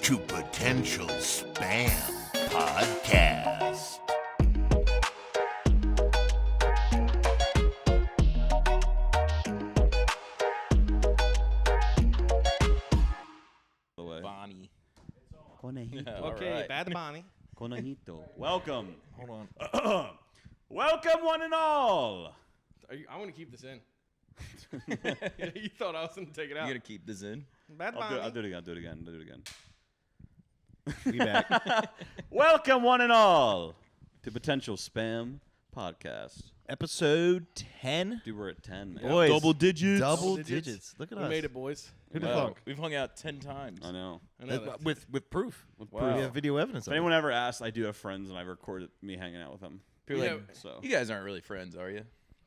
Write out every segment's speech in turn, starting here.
to Potential Spam Podcast. Bonnie. Conejito. Okay, right. Bad Bonnie. Conejito. Welcome. Hold on. Welcome, one and all. I want to keep this in. You thought I was going to take it out. You gonna keep this in? Bad Bonnie. I'll do it again. We back. Welcome, one and all, to Potential Spam Podcast. Episode 10. Dude, we're at 10, man. Boys. Double digits. Double digits. Look at We us. made it, boys. Who'd have Wow. thunk? We've hung out 10 times. I know. I know that. With proof. Wow. We have video evidence If of it. anyone ever asks, I do have friends, and I've recorded me hanging out with them. People Yeah. like, So you guys aren't really friends, are you?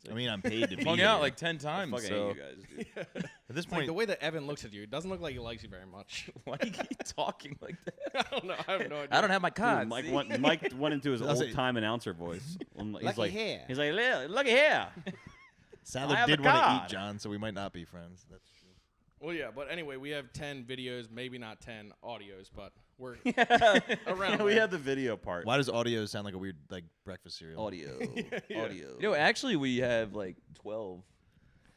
I mean, I'm paid to be Hung here. out like 10 I times. fucking So hate you guys, dude. At this Like point, the way that Evan looks at you, it doesn't look like he likes you very much. why do you keep talking like that? I don't know. I have no idea. I don't have my Dude, cards. Mike see? went into his I'll say- old-time announcer voice. He's Lucky like, hair. He's like, looky here. I Sadler have did a want to card. eat John, so we might not be friends. That's true. Well, yeah, but anyway, we have 10 videos, maybe not 10 audios, but we're Yeah, around we there. had the video part. Why does audio sound like a weird like breakfast cereal? Audio. Yeah. Audio. You know, actually, we have like 12.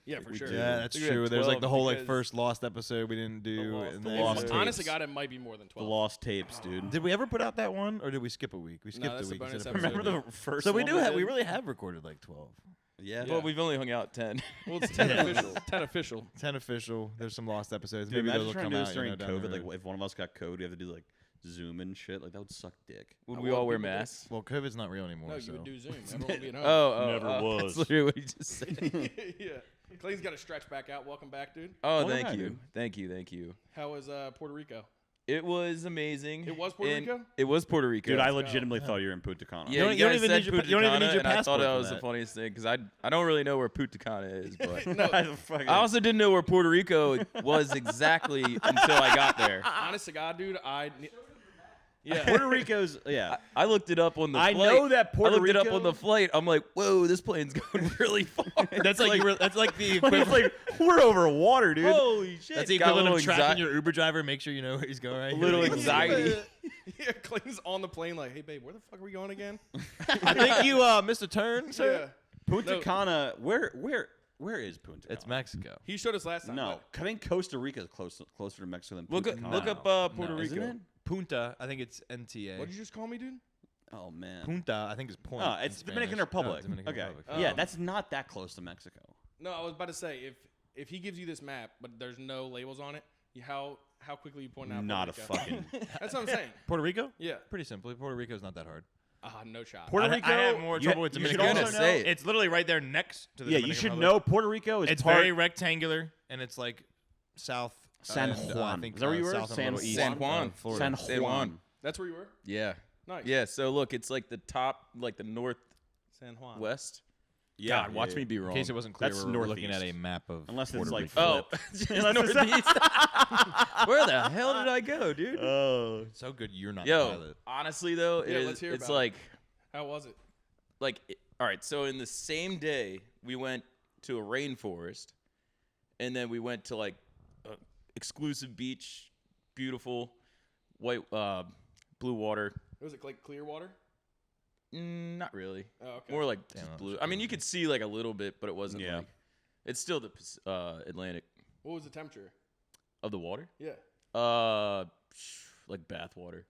Yeah, for We sure. do. Yeah, that's We had true. There's like 12 the whole like because first Lost episode we didn't do. Lost- and the then- Lost Honest to tapes. God, it might be more than The 12. lost tapes, dude. Did we ever put out that one, or did we skip a week? We skipped that's a the week. bonus instead of episode. Remember the first So we one do have. did? We really have recorded like 12. Yeah. Yeah. But we've only hung out 10. Well, it's 10 Yeah. official. 10 official. 10 official. There's some lost episodes. Dude, Maybe imagine those will trying come to do out this during down the COVID. Like, road. if one of us got COVID, we have to do like Zoom and shit. Like, that would suck dick. Would I we want all wear people to- masks? Well, COVID's not real anymore. No, so. you would do Zoom. Everyone would be at home. Never was. That's literally what he just said. Yeah. Clayton's got to stretch back out. Welcome back, dude. Oh, Welcome thank back, you. dude. Thank you. How was Puerto Rico? It was amazing. It was Puerto And Rico? It was Puerto Rico. Dude, I go. legitimately thought you were in Punta Cana. Yeah, You don't guys even said need your- Punta you don't even Cana, need your and I thought passport that for was the that. funniest thing because I don't really know where Punta Cana is, but I I also didn't know where Puerto Rico was exactly until I got there. Honest to God, dude, yeah. Puerto Rico's, yeah. I looked it up on the I flight. know that Puerto I looked it up Rico- on the flight. I'm like, whoa, this plane's going really far. That's like, that's like the It's equivalent. like, we're over water, dude. holy shit. That's the Got a equivalent little of tracking anxi- your Uber driver. Make sure you know where he's going. Right? a little anxiety. Yeah, Clayton's on the plane like, hey, babe, where the fuck are we going again? I think you missed a turn, sir. Punta No. Cana, where is Punta Cana? It's Mexico. He showed us last time. No, I think Costa Rica is closer to Mexico than Look Punta up, Cana. look up Puerto No, Rico. Isn't it? Punta, I think it's NTA. What did you just call me, dude? Oh, man. Punta, I think is point. Oh, in it's Dominican Spanish. Republic. Oh, Dominican Okay. Republic. Yeah, Um, that's not that close to Mexico. No, I was about to say if he gives you this map, but there's no labels on it, how quickly you point out? Not a Puerto Rico? fucking... That's what I'm saying. Puerto Rico? Yeah. Pretty simply. Puerto Rico's not that hard. No shot. Puerto I Rico... have more trouble with you Dominican should also Republic. know... Say it. It's literally right there next to the Yeah, you Dominican should Republic. know Puerto Rico is It's part... very rectangular, and it's like south. San and, Juan. I think, Is that where you were? south and a San little east San of Juan. Florida. San San Juan. Juan. That's where you were. Yeah. Nice. Yeah, so look, it's like the top, like the northwest. San Juan. Yeah, God, watch me be wrong. In case it wasn't clear, That's we're looking at northeast. a map of Unless it's Puerto like Rico. Oh, flipped. just Unless it's- northeast. Where the hell did I go, dude? Oh. So good you're not Yo, pilot. honestly though, Yeah, let's hear it's about like, How was it? all right. So in the same day, we went to a rainforest, and then we went to like a exclusive beach, beautiful, white, blue water. Was it like clear water? Not really. Oh, okay. More like Damn, just that blue. was I mean, you crazy. could see like a little bit, but it wasn't Yeah. like. It's still the Atlantic What was the temperature? of the water. Yeah. Like bath water.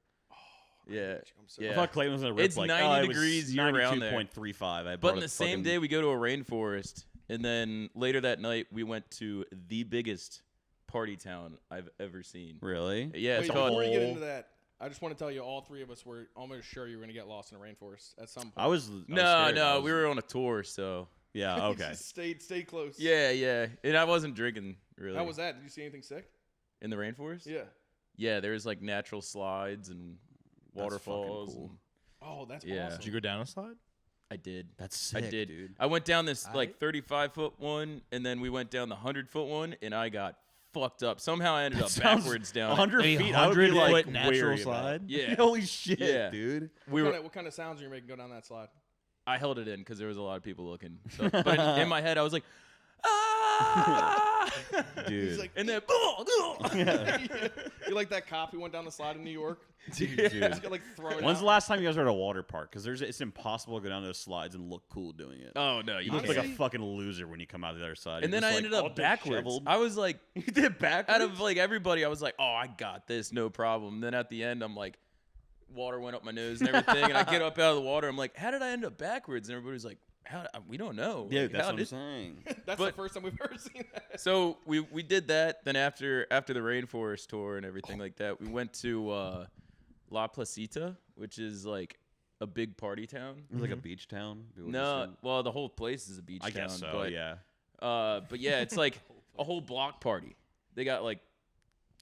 Yeah. I'm so Yeah. I thought Clayton was going to rip It's like, 90 oh, it was degrees year-round there. 92.35. But in the same day, we go to a rainforest, and then later that night, we went to the biggest party town I've ever seen. Really? Yeah, Wait, it's called. before you get into that, I just want to tell you, all three of us were almost sure you were going to get lost in a rainforest at some point. I was No, scared. I no, was- we were on a tour, so Yeah, okay. Stay close. yeah, and I wasn't drinking really. How was that? Did you see anything sick? in the rainforest? Yeah. Yeah, there's like natural slides and That's fucking waterfalls. cool. and Oh, that's Yeah. awesome. Did you go down a slide? I did. That's sick, I did. dude. I went down this like I- 35-foot one, and then we went down the 100-foot one, and I got fucked up. Somehow I ended That up sounds backwards down. 100 A feet. I would be like 100-foot natural wary about slide? it. Yeah. Holy shit, Yeah. dude. We were. What kind of sounds are you making go down that slide? I held it in because there was a lot of people looking. So, but in my head, I was like, ah! Dude. He's like, And then, you're like that cop who went down the slide in New York. dude. He's got like thrown When's out. the last time you guys were at a water park? Because it's impossible to go down those slides and look cool doing it. oh no, You you look can't. like a fucking loser when you come out the other side. And You're then I just, ended like, up all backwards. disheveled. I was like, You did backwards? out of like everybody, I was like, oh, I got this, no problem. Then at the end, I'm like, water went up my nose and everything, and I get up out of the water. I'm like, how did I end up backwards? And everybody's like, how? We don't know. Yeah, Like, that's how what I'm did- saying. That's the but- first time we've ever seen that. So we did that. Then after the rainforest tour and everything like that, we went to La Placita, which is like a big party town. It was like a beach town. People No, just- well, the whole place is a beach I town. guess so. but, Yeah. But yeah, it's like a whole block party. They got like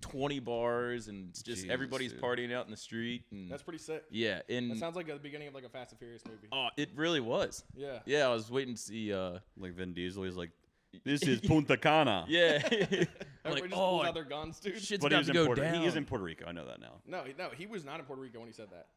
20 bars, and it's just Jesus, everybody's dude. partying out in the street. And That's pretty sick. yeah, That and sounds like the beginning of like a Fast and Furious movie. oh, it really was. Yeah. Yeah, I was waiting to see. Like Vin Diesel, he's like, this is Punta Cana. Yeah, I'm Everybody like, just oh, pulls out their guns, dude. shit's But he about was to in go Puerto. down. He is in Puerto Rico. I know that now. No, he was not in Puerto Rico when he said that.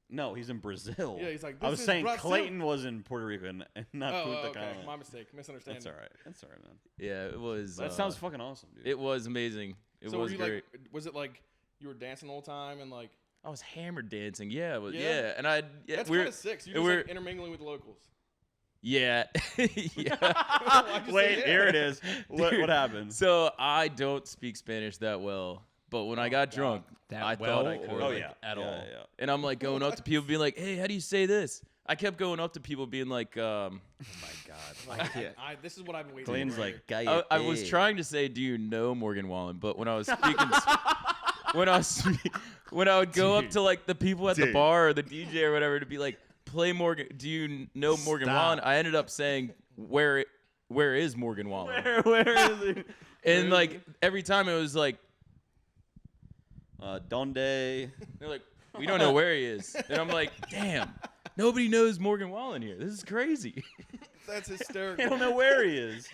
No, he's in Brazil. Yeah, he's like, I "This was is saying Brazil." Clayton was in Puerto Rico and not Oh, Punta okay. Cana. My mistake. Misunderstanding. That's all right. That's all right, man. Yeah, it was. That sounds fucking awesome, dude. It was amazing. It So was were you great. like, was it like you were dancing the whole time and like? I was hammer dancing. Yeah, it was, Yeah? yeah, and I yeah, That's we're kind of sick. So you're just like intermingling with the locals. yeah yeah. Why'd you Wait, say yeah? here it is. What Dude. happened? So I don't speak Spanish that well, but when I got drunk, I thought I could. Oh like, yeah, at yeah, all. Yeah. And I'm like going up to people, being like, "Hey, how do you say this?" I kept going up to people, being like, My God. This is what I've been waiting Clayton's for. like, I was trying to say, "Do you know Morgan Wallen?" But when I was speaking, when I would go up to like the people at the Dude. bar or the DJ or whatever to be like, "Play Morgan. Do you know Morgan Stop. Wallen?" I ended up saying, Where is Morgan Wallen?" Where is he? And like every time it was like, Donde? they're like, "We don't know where he is," and I'm like, "Damn, nobody knows Morgan Wallen here. This is crazy." That's They hysterical. don't know where he is.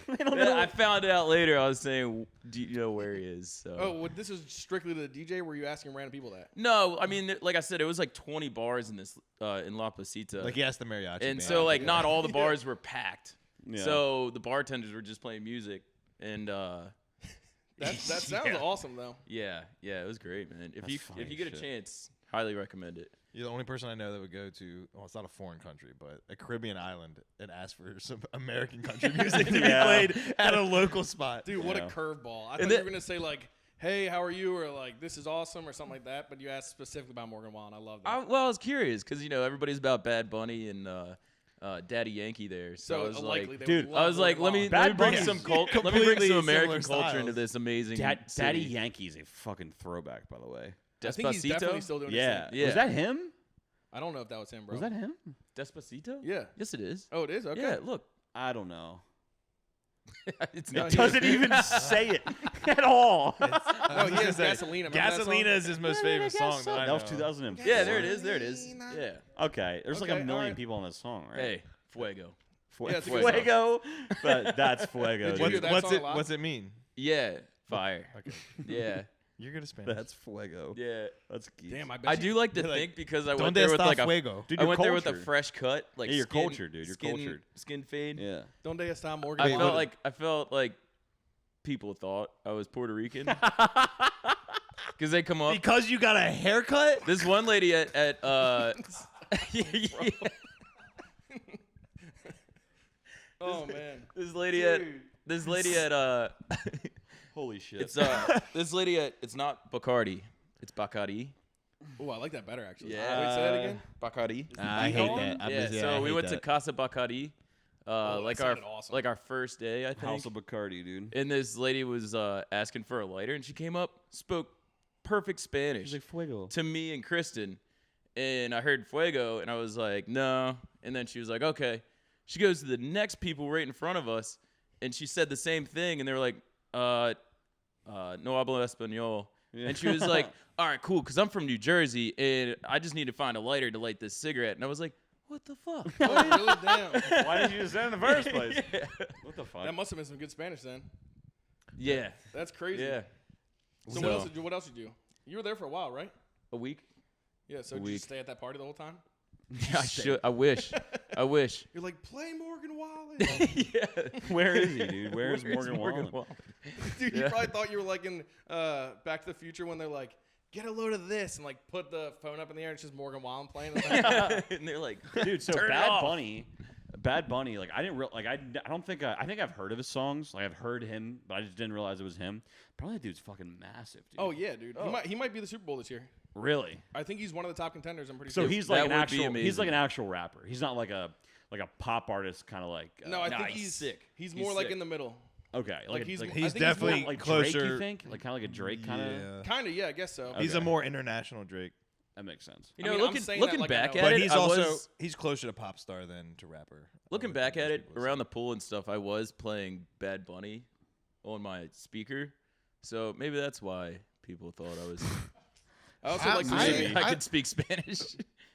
They don't Then know. I found out later. I was saying, "Do you know where he is?" So. Oh, well, this is strictly to the DJ. Were you asking random people that? No, I mean, like I said, it was like 20 bars in this in La Placita, Like, yes, the mariachi. and band. so like not all the bars were packed. Yeah. So the bartenders were just playing music, and That sounds awesome though. yeah, it was great, man. If That's you funny get a shit. chance, highly recommend it. You're the only person I know that would go to, well, it's not a foreign country, but a Caribbean island and ask for some American country music to be Yeah. played at a local spot. Dude, what a Yeah. curveball! I thought And you then- were gonna say like, "Hey, how are you?" or like, "This is awesome" or something like that. But you asked specifically about Morgan Wallen. I love that. I was curious because everybody's about Bad Bunny and Daddy Yankee there, so I was likely like, they dude, would love I was like, let Morgan me Wallen. Bad bring Bunny's some let me bring completely some American similar culture into styles. this amazing Daddy city. Yankee is a fucking throwback, by the way. I think he's definitely still doing his Yeah. thing. Yeah. Was that him? I don't know if that was him, bro. Was that him? Despacito? Yeah. Yes, it is. Oh, it is. Okay. Yeah, look. I don't know. It's No, not. he- Doesn't even say it at all. Oh, he has Gasolina. Remember that song? Gasolina is his most famous song that I That was know. 2004. Yeah, there it is. There it is. Yeah. Okay, there's like Okay, a million alright. people on this song, right? Hey, Fuego. Yeah, it's a good Fuego. But that's Fuego. Did you hear dude. that What's song a it? lot? What's it mean? Yeah, fire. Okay, Yeah, you're good at Spanish. That's Fuego. yeah. That's geese. Damn, I bet I you- do like to You're like, think because I Donde went there with está like a fuego? Dude, I you're went there with a cultured. fresh cut, like Yeah, you're skin, cultured, dude. You're skin, cultured. Skin fade. Yeah. Donde está Morgan I Wallen? felt like people thought I was Puerto Rican because they come up. Because you got a haircut? This one lady at yeah. Oh man. This lady at Holy shit. it's this lady at it's not Bacardi, it's Bacardi. Oh, I like that better actually. Yeah. Wait, say that again. Bacardi. I hate that. Yeah, so we went to Casa Bacardi, that like sounded awesome. like our first day, I think. House of Bacardi, dude. And this lady was asking for a lighter, and she came up, spoke perfect Spanish She's like Fuego. to me and Kristen, and I heard Fuego, and I was like, no. And then she was like, okay. She goes to the next people right in front of us, and she said the same thing, and they were like, no hablo español. Yeah. And she was like, all right, cool, because I'm from New Jersey, and I just need to find a lighter to light this cigarette. And I was like, what the fuck? Oh, really? Damn. Why did you just say it in the first place? Yeah. What the fuck? That must have been some good Spanish then. Yeah. That's crazy. Yeah. So what else did you? What else did you do? You were there for a while, right? A week? Yeah. So A did you week. stay at that party the whole time? I should. I wish. I wish. You're like, play Morgan Wallen. Yeah. Where is he, dude? Where's Morgan Wallen? Dude, you probably thought you were like in Back to the Future when they're like, get a load of this, and like put the phone up in the air and it's just Morgan Wallen playing. And they're like, Dude, so turn it Bad off. Bunny, like I didn't I don't think I think I've heard of his songs. Like I've heard him, but I just didn't realize it was him. Probably that dude's fucking massive, dude. Oh yeah, dude. He might be the Super Bowl this year. Really? I think he's one of the top contenders. I'm pretty So sure. he's That like an would be actual he's like amazing. an actual rapper. He's not like a pop artist kind of like No, I think he's he's sick. He's He's more like sick. in the middle. okay, like he's- I He's think he's more definitely like closer. Drake, you think? Like kind of like a Drake kind of. Yeah. Kind of, yeah, I guess so. He's a Okay. more international Drake, That makes sense. You know, I mean, I'm saying that looking like I back know. at but it, he's I also was, he's closer to pop star than to rapper. looking I would back think at most it people would around say. the pool and stuff. I was playing Bad Bunny on my speaker, so maybe that's why people thought I was. I also like to I- say, I could speak Spanish.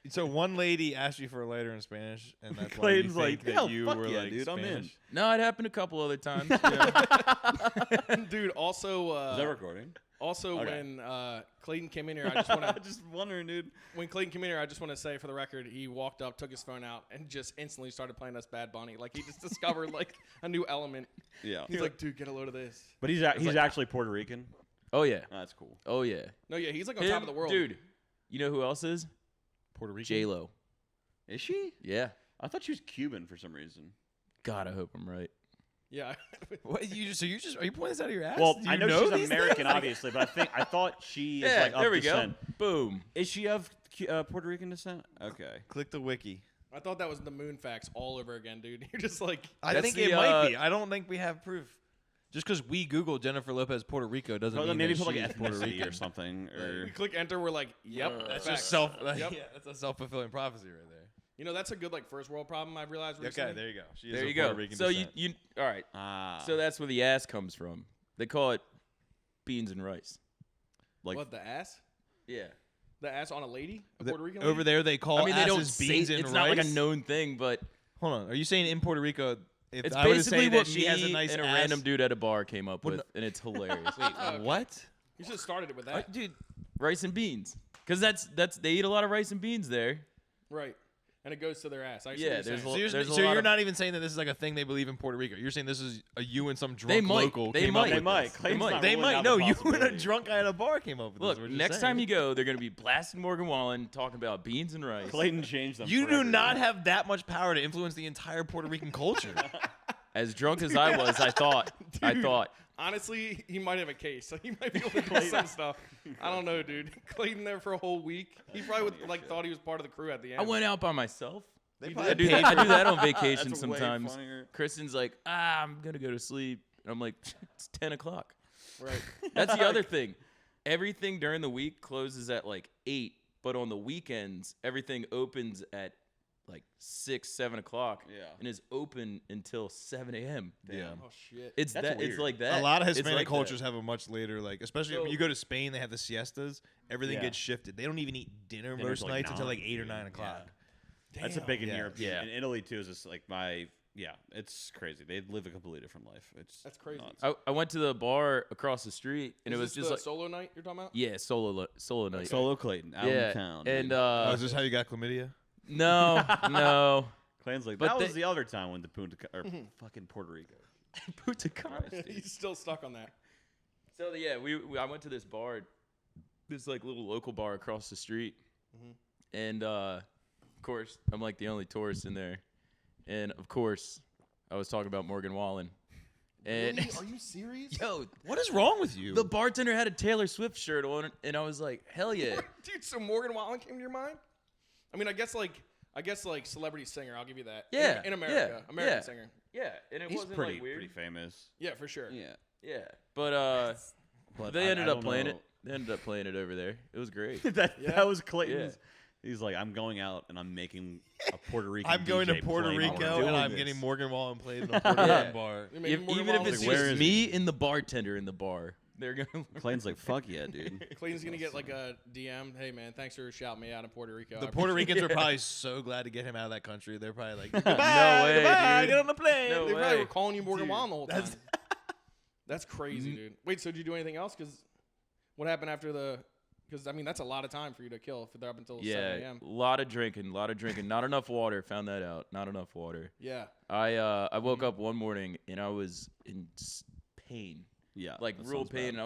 So one lady asked you for a lighter in Spanish, and that's Clayton's why you like, think "Hell, that you fuck were yeah, like dude, I'm in." Spanish. No, it happened a couple other times. Yeah. dude. Also, Is that recording? also Okay. when Clayton came in here, I just want to. Just wondering, dude. When Clayton came in here, I just want to say for the record, he walked up, took his phone out, and just instantly started playing us Bad Bunny. Like he just discovered like a new element. Yeah. He's like, dude, get a load of this. But he's actually Puerto Rican. Oh yeah. Oh, that's cool. Oh yeah. No, yeah, he's like on top of the world, dude. You know who else is? Puerto Rican. J Lo. Is she? Yeah. I thought she was Cuban for some reason. God, I hope I'm right. Yeah, What are you just are you pointing this out of your ass? Well, Do you I know she's these American, things? obviously, but I thought she is Yeah, like of there we descent. go. Boom. Is she of Puerto Rican descent? Okay. Click the wiki. I thought that was the moon facts all over again, dude. You're just like, I That's think the, it might be. I don't think we have proof. Just because we Google Jennifer Lopez Puerto Rico doesn't Well, mean maybe that put like she's Puerto ethnicity Rican or something. you Or click enter, we're like, yep, That's facts. just self. Yep. Yeah, that's a self-fulfilling prophecy right there. You know, that's a good like first world problem I've realized recently. Okay, there you go. She is There of you Puerto go. Rican So descent. you all right. ah, So that's where the ass comes from. They call it beans and rice. like What, the ass? Yeah. The ass on a lady? A The- Puerto Rican lady? over there they call I mean, they don't asses say beans and it's rice. not like a known thing, but Hold on, are you saying in Puerto Rico? If it's I were to basically say what that she has a me nice and a ass, random dude at a bar came up Well, with, and it's hilarious. What? You should have started it with that. Dude, rice and beans, because that's they eat a lot of rice and beans there. Right. And it goes to their ass. I see Yeah, what you're there's saying. a- So you're, There's a so lot you're of- not even saying that this is like a thing they believe in Puerto Rico. You're saying this is a you and some drunk They might. local They came might. up they with might. this. Clayton's might. not They ruling might. out No, the you and a possibility. drunk guy at a bar came up with Look, this. We're just next saying. time you go, they're gonna be blasting Morgan Wallen, talking about beans and rice. Clayton changed them. You do forever, not dude. have that much power to influence the entire Puerto Rican culture. As drunk as I was, I thought. Honestly, he might have a case. So he might be able to do some stuff. I don't know, dude. Clayton there for a whole week. He probably would like thought he was part of the crew at the end. I went out by myself. They I probably do, paid that, I do that on That's vacation way sometimes. funnier. Kristen's like, I'm gonna go to sleep. And I'm like, it's 10 o'clock. Right. That's the other thing. Everything during the week closes at like 8, but on the weekends, everything opens at like 6, 7 o'clock. Yeah. And is open until 7 a.m. Yeah. Oh shit. It's That's that. weird. It's like that. A lot of It's Hispanic like that. cultures have a much later, like, especially when So- you go to Spain, they have the siestas. Everything Yeah. gets shifted. They don't even eat dinner Dinner's most like nights until like 9, 8 or dude. 9 o'clock. That's a big in Yeah. Europe. Yeah. In Italy too is just like it's crazy. They live a completely different life. It's That's crazy. nuts. I went to the bar across the street, and Is it was this just the like, solo night you're talking about? yeah, solo night. Solo Clayton out yeah, in town. and dude. Oh, is this how you got chlamydia? no, no, Clayton's like but that was they- the other time when the Punta or fucking Puerto Rico. Punta Cana. Christ, dude. He's still stuck on that. So yeah, I went to this bar, this like little local bar across the street, and of course I'm like the only tourist in there, and of course I was talking about Morgan Wallen, and Are you serious? yo, What is wrong with you? the bartender had a Taylor Swift shirt on, and I was like, hell yeah. Dude, so Morgan Wallen came to your mind? I mean, I guess like celebrity singer, I'll give you that. Yeah, In America. yeah, American yeah. singer. Yeah, and it He's wasn't pretty like weird. pretty famous. Yeah, for sure. Yeah. Yeah, but But they I ended up don't playing know. it. They ended up playing it over there. It was great. that was Clayton's. Yeah. He's like, I'm going out and I'm making a Puerto Rican. I'm going to DJ Puerto play Rico Morgan. and Doing I'm this. getting Morgan Wallen played in a Puerto Yeah. Rican bar. Maybe Morgan Even if Wallen's it's Like, where just is me and the bartender in the bar, they're gonna. Clayton's like, fuck yeah, dude. Clayton's gonna get like a DM. Hey man, thanks for shouting me out in Puerto Rico. The I Puerto appreciate Ricans are Yeah. probably so glad to get him out of that country. They're probably like, No goodbye, way, goodbye, dude. get on the plane. No it. They way. probably were calling you Morgan Dude, Wallen the whole time. that's- That's crazy, dude. Wait, so did you do anything else? Because what happened after the? Because, I mean, that's a lot of time for you to kill if they're up until 7 Yeah, a.m. a lot of drinking. Not enough water. Found that out. Not enough water. Yeah. I woke up one morning and I was in pain. Yeah, Like that real sounds pain. bad. And I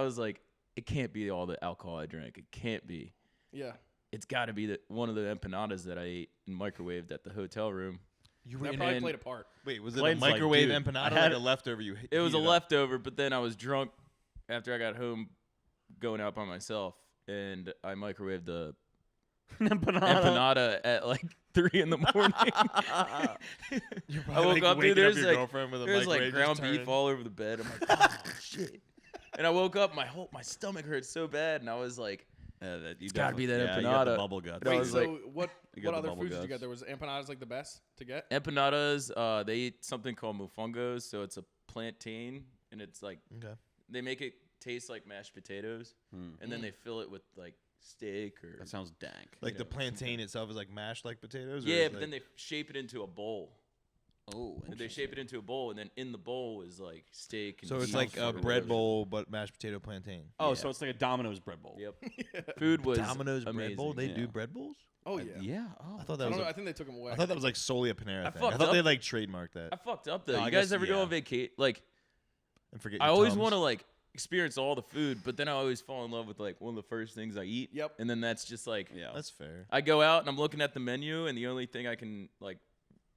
was like, it can't be all the alcohol I drank. It can't be. Yeah. It's got to be one of the empanadas that I ate and microwaved at the hotel room. You were That in probably and- played a part. Wait, was it a Blaine's like, microwave dude, empanada I or had like a leftover? You It was a heated up? leftover, but then I was drunk after I got home going out by myself, and I microwaved the empanada at like 3 in the morning. You're I probably, woke like, up, dude. waking There's your like girlfriend with a there's like microwave ground just beef turning. all over the bed. I'm like, oh shit. And I woke up, my stomach hurt so bad, and I was like, It's gotta be that You got the empanada. bubble guts. And I Wait, was so like- what You got the other bubble foods did you guts. get? There was empanadas like the best to get? empanadas. They eat something called mofungos, so it's a plantain, and it's like Okay. they make it taste like mashed potatoes, and then they fill it with like steak or That sounds dank. Like the know, plantain itself is like mashed like potatoes. Or yeah, is but like, then they shape it into a bowl. Oh, They shape it into a bowl, and then in the bowl is like steak. And so it's beef like a or bread whatever. bowl but mashed potato plantain. Oh, Yeah. so it's like a Domino's bread bowl. Yep. Food was Domino's amazing. bread bowl. They Yeah. do bread bowls. Oh, yeah. Yeah. Oh. I thought I, that don't was. know, I A, think they took them away. I thought that was like solely a Panera I thing. I fucked thought they up. like trademarked that I fucked up though. No, You I guys guess- ever go yeah. on vacation? Like and forget. I your always Tums. want to like experience all the food, but then I always fall in love with like one of the first things I eat. Yep. And then that's just like Yeah. That's fair. I go out and I'm looking at the menu, and the only thing I can like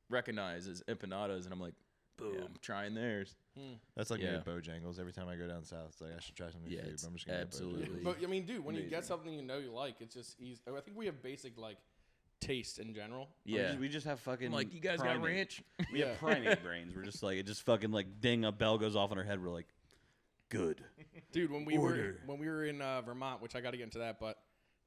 recognize is empanadas, and I'm like, boom, trying theirs. That's like Yeah. me at Bojangles. Every time I go down south, it's like I should try some new Yeah, food. it's But I'm just gonna get absolutely- Bojangles. But I mean, dude, when you Amazing. get something you know you like, it's just easy. I think we have basic like taste in general. Yeah. We just have fucking. I'm like, you guys got primate. ranch? We have primate brains. We're just like, it just fucking like ding, a bell goes off in our head. We're like, good. Dude, when we were in Vermont, which I got to get into that, but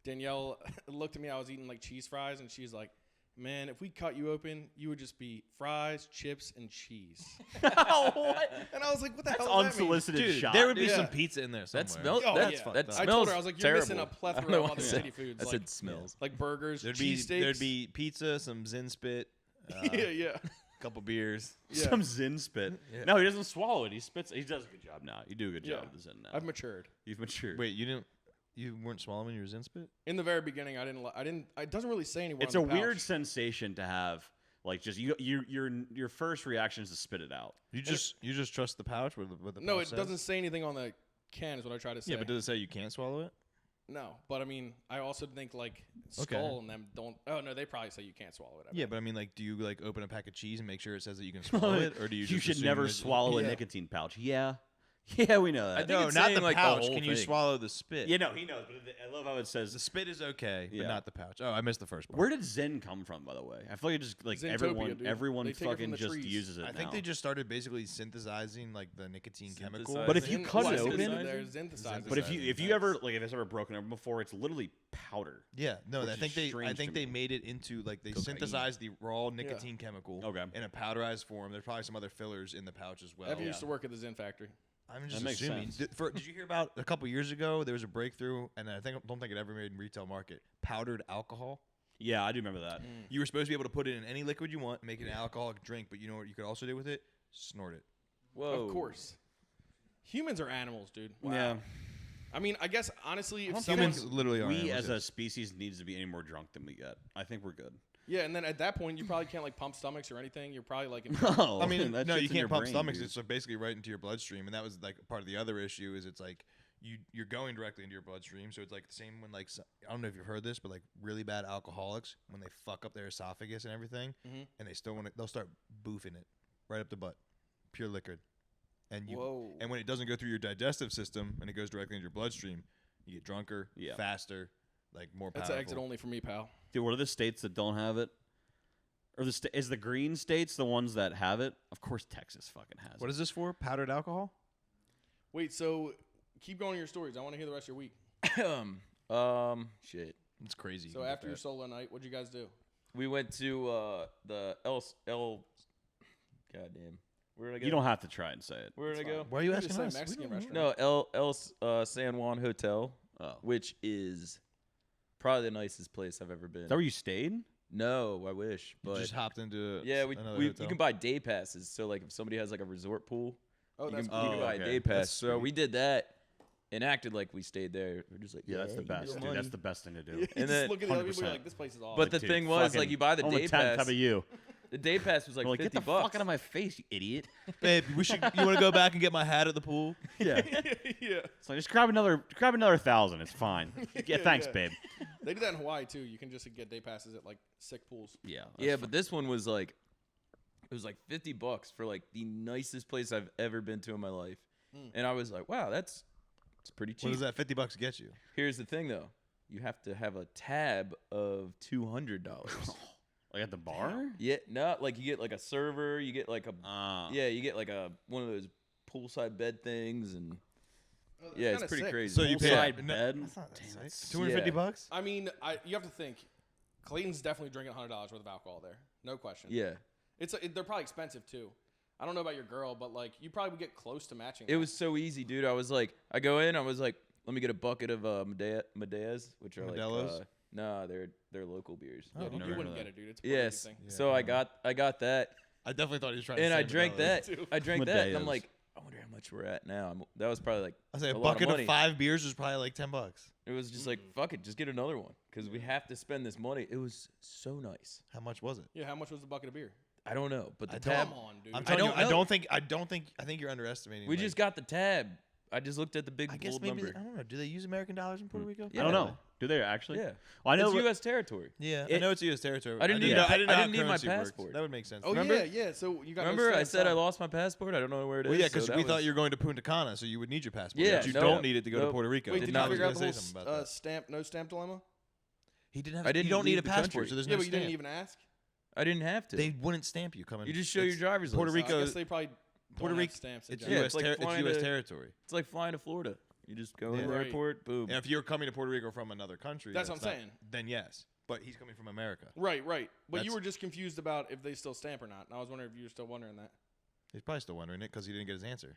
Danielle looked at me. I was eating like cheese fries, and she's like, "Man, if we cut you open, you would just be fries, chips, and cheese." What? And I was like, "What the That's hell does that mean?" unsolicited Dude, shot. there would be Yeah. some pizza in there somewhere. That smells. Oh, that, yeah. that I smells. I told her, I was like, "You're terrible. missing a I don't plethora know of why I other said- shitty foods, I like said smells. like burgers, There'd be cheesesteaks." pizza, some Zin spit, yeah. couple beers. Yeah. Some Zin spit. Yeah. No, he doesn't swallow it. He spits. He does a good job now. You do a good Yeah. job with the Zin now. I've matured. You've matured. Wait, you weren't swallowing your Zin spit? In the very beginning, I didn't. It doesn't really say anywhere. It's on a the weird pouch. sensation to have. Like, just your first reaction is to spit it out. You just trust the pouch with the No, pouch it says? doesn't say anything on the can. Is what I try to say. Yeah, but does it say you can't swallow it? No, but I mean, I also think like Okay. Skull and them don't. Oh no, they probably say you can't swallow it. I Yeah, bet. but I mean, like, do you like open a pack of cheese and make sure it says that you can swallow it, or do you? You just should assume never that- swallow a Yeah. nicotine pouch. Yeah, yeah, we know I that. think No, it's not saying, the like, the pouch. whole Can you thing. swallow the spit? Yeah, no, he knows. But I love how it The says. spit is okay, but Yeah. not the pouch. Oh, I missed the first part. Where did Zen come from, by the way? I feel like it just like Zentopia, dude. everyone They take it from fucking the just trees. uses it I now. think they just started basically synthesizing like the nicotine chemical. Synthesizing. But if you Zyn- cut it well, open- there's synthesizers. But if you ever like if it's ever broken open before, it's literally powder. Yeah, no, Which I is think I strange think to they me. made it into like they Cocaine. synthesized the raw nicotine chemical Okay. in a powderized form. There's probably some other fillers in the pouch as well. Ever used to work at the Zen factory. I'm just makes assuming. sense. Did you hear about a couple years ago? There was a breakthrough, and I don't think it ever made in retail market. Powdered alcohol. Yeah, I do remember that. You were supposed to be able to put it in any liquid you want, make it an alcoholic drink, but you know what you could also do with it? Snort it. Whoa. Of course. Humans are animals, dude. Yeah, I mean, I guess honestly, if don't someone, Humans literally are. we animals, as a yes. species needs to be any more drunk than we get. I think we're good. yeah, and then at that point, you probably can't like pump stomachs or anything. You're probably like, No, I mean, that no, shit's you in your can't pump brain, stomachs. dude. It's like basically right into your bloodstream, and that was like part of the other issue. Is it's like you're going directly into your bloodstream, so it's like the same when like I don't know if you've heard this, but like really bad alcoholics when they fuck up their esophagus and everything, and they still want they'll start boofing it right up the butt, pure liquid, and you Whoa. and when it doesn't go through your digestive system and it goes directly into your bloodstream, you get drunker, Yeah. faster, like more that's powerful. an exit only for me, pal. Dude, what are the states that don't have it? Or is the green states the ones that have it? Of course, Texas fucking has What it. is this for? Powdered alcohol? Wait, so keep going your stories. I want to hear the rest of your week. Shit. It's crazy. So after your solo night, what'd you guys do? We went to the goddamn. Where did I go? You don't have to try and say it. Where did I go? why are you You just asking said us? Mexican We don't know. restaurant. No, El San Juan Hotel, Oh. which is probably the nicest place I've ever been. Is that where you stayed? No, I wish, You but just hopped into yeah, another you hotel? can buy day passes. So like if somebody has like a resort pool, Oh, you that's can, you can cool. buy Okay. a day pass. That's So sweet. we did that, and acted like we stayed there. We're just like, Yeah, that's the give me best, dude. money." That's the best thing to do. And And just then look at the other people, 100%. you're like, this place is awesome. But the Dude, thing was, like, fucking you buy the on the day 10th, pass. How about you? The day pass was like Like, $50. get the fuck out of my face, you idiot. Babe, you want to go back and get my hat at the pool? Yeah. yeah. So just grab another 1,000. It's fine. Yeah, thanks, yeah. babe. They do that in Hawaii too. You can just get day passes at like sick pools. Yeah. Yeah, but this one was like, it was like $50 for like the nicest place I've ever been to in my life, and I was like, wow, it's pretty cheap. What does that $50 get you? Here's the thing though, you have to have a tab of $200. Like at the bar? Yeah, no, like you get like a server, you get like a Yeah. you get like a one of those poolside bed things, and Oh, that's yeah, it's kinda pretty sick. crazy. So you pay Poolside no, bed? that's not Damn, sick. that's- $250? I mean, you have to think. Clayton's definitely drinking $100 worth of alcohol there, no question. Yeah, They're probably expensive too. I don't know about your girl, but like you probably would get close to matching. it that. was so easy, dude. I was like, I go in, I was like, let me get a bucket of Medeas, which are Modelo's? like, nah, they're local beers. Yeah, dude, never you heard wouldn't of get that. it, dude. It's a Puerto Yes, Rican thing. so I got that, I definitely thought he was trying to and say I drank Modelo's. that. too. I drank that, and I'm Medeas. like, I wonder how much we're at now. That was probably like I say a lot bucket of money. 5 beers was probably like $10. It was just like, fuck it, just get another one because we have to spend this money. It was so nice. How much was it? Yeah, how much was the bucket of beer? I don't know, but the I tab. Come on, dude. I'm I telling you, don't I know. don't think I think you're underestimating. We like, just got the tab. I just looked at the big I guess gold maybe number. I don't know. Do they use American dollars in Puerto Rico? Yeah. I don't know. Do they actually? Yeah, Well, I know. it's U.S. territory. Yeah, I It- know it's U.S. territory. I didn't need- know I how didn't need my currency works. passport. That would make sense. Oh Remember? yeah. So you got. Remember, no I said I stamps, lost my passport. I don't know where it is. Well, yeah, so because that we thought was- you were going to Punta Cana, so you would need your passport. Yeah, but you no. don't need it to go to Nope. Puerto Rico. Wait, Did did not you figure out was the gonna whole say something about that. no stamp dilemma? He didn't have. I didn't you don't need leave a the passport, country. so there's Yeah, no but you didn't stamp. even ask. I didn't have to. They wouldn't stamp you coming. You just show your It's- driver's Puerto license. Rico- I guess they probably Puerto don't have Rico- stamps. in It's general. Yeah, U.S. it's like it's flying U.S. to- territory. It's like flying to Florida. You just go in the Right. airport, boom. And if you're coming to Puerto Rico from another country, That's what I'm not- saying. Then yes, but he's coming from America. Right. But you That's- were just confused about if they still stamp or not. And I was wondering if you were still wondering that. He's probably still wondering it because he didn't get his answer.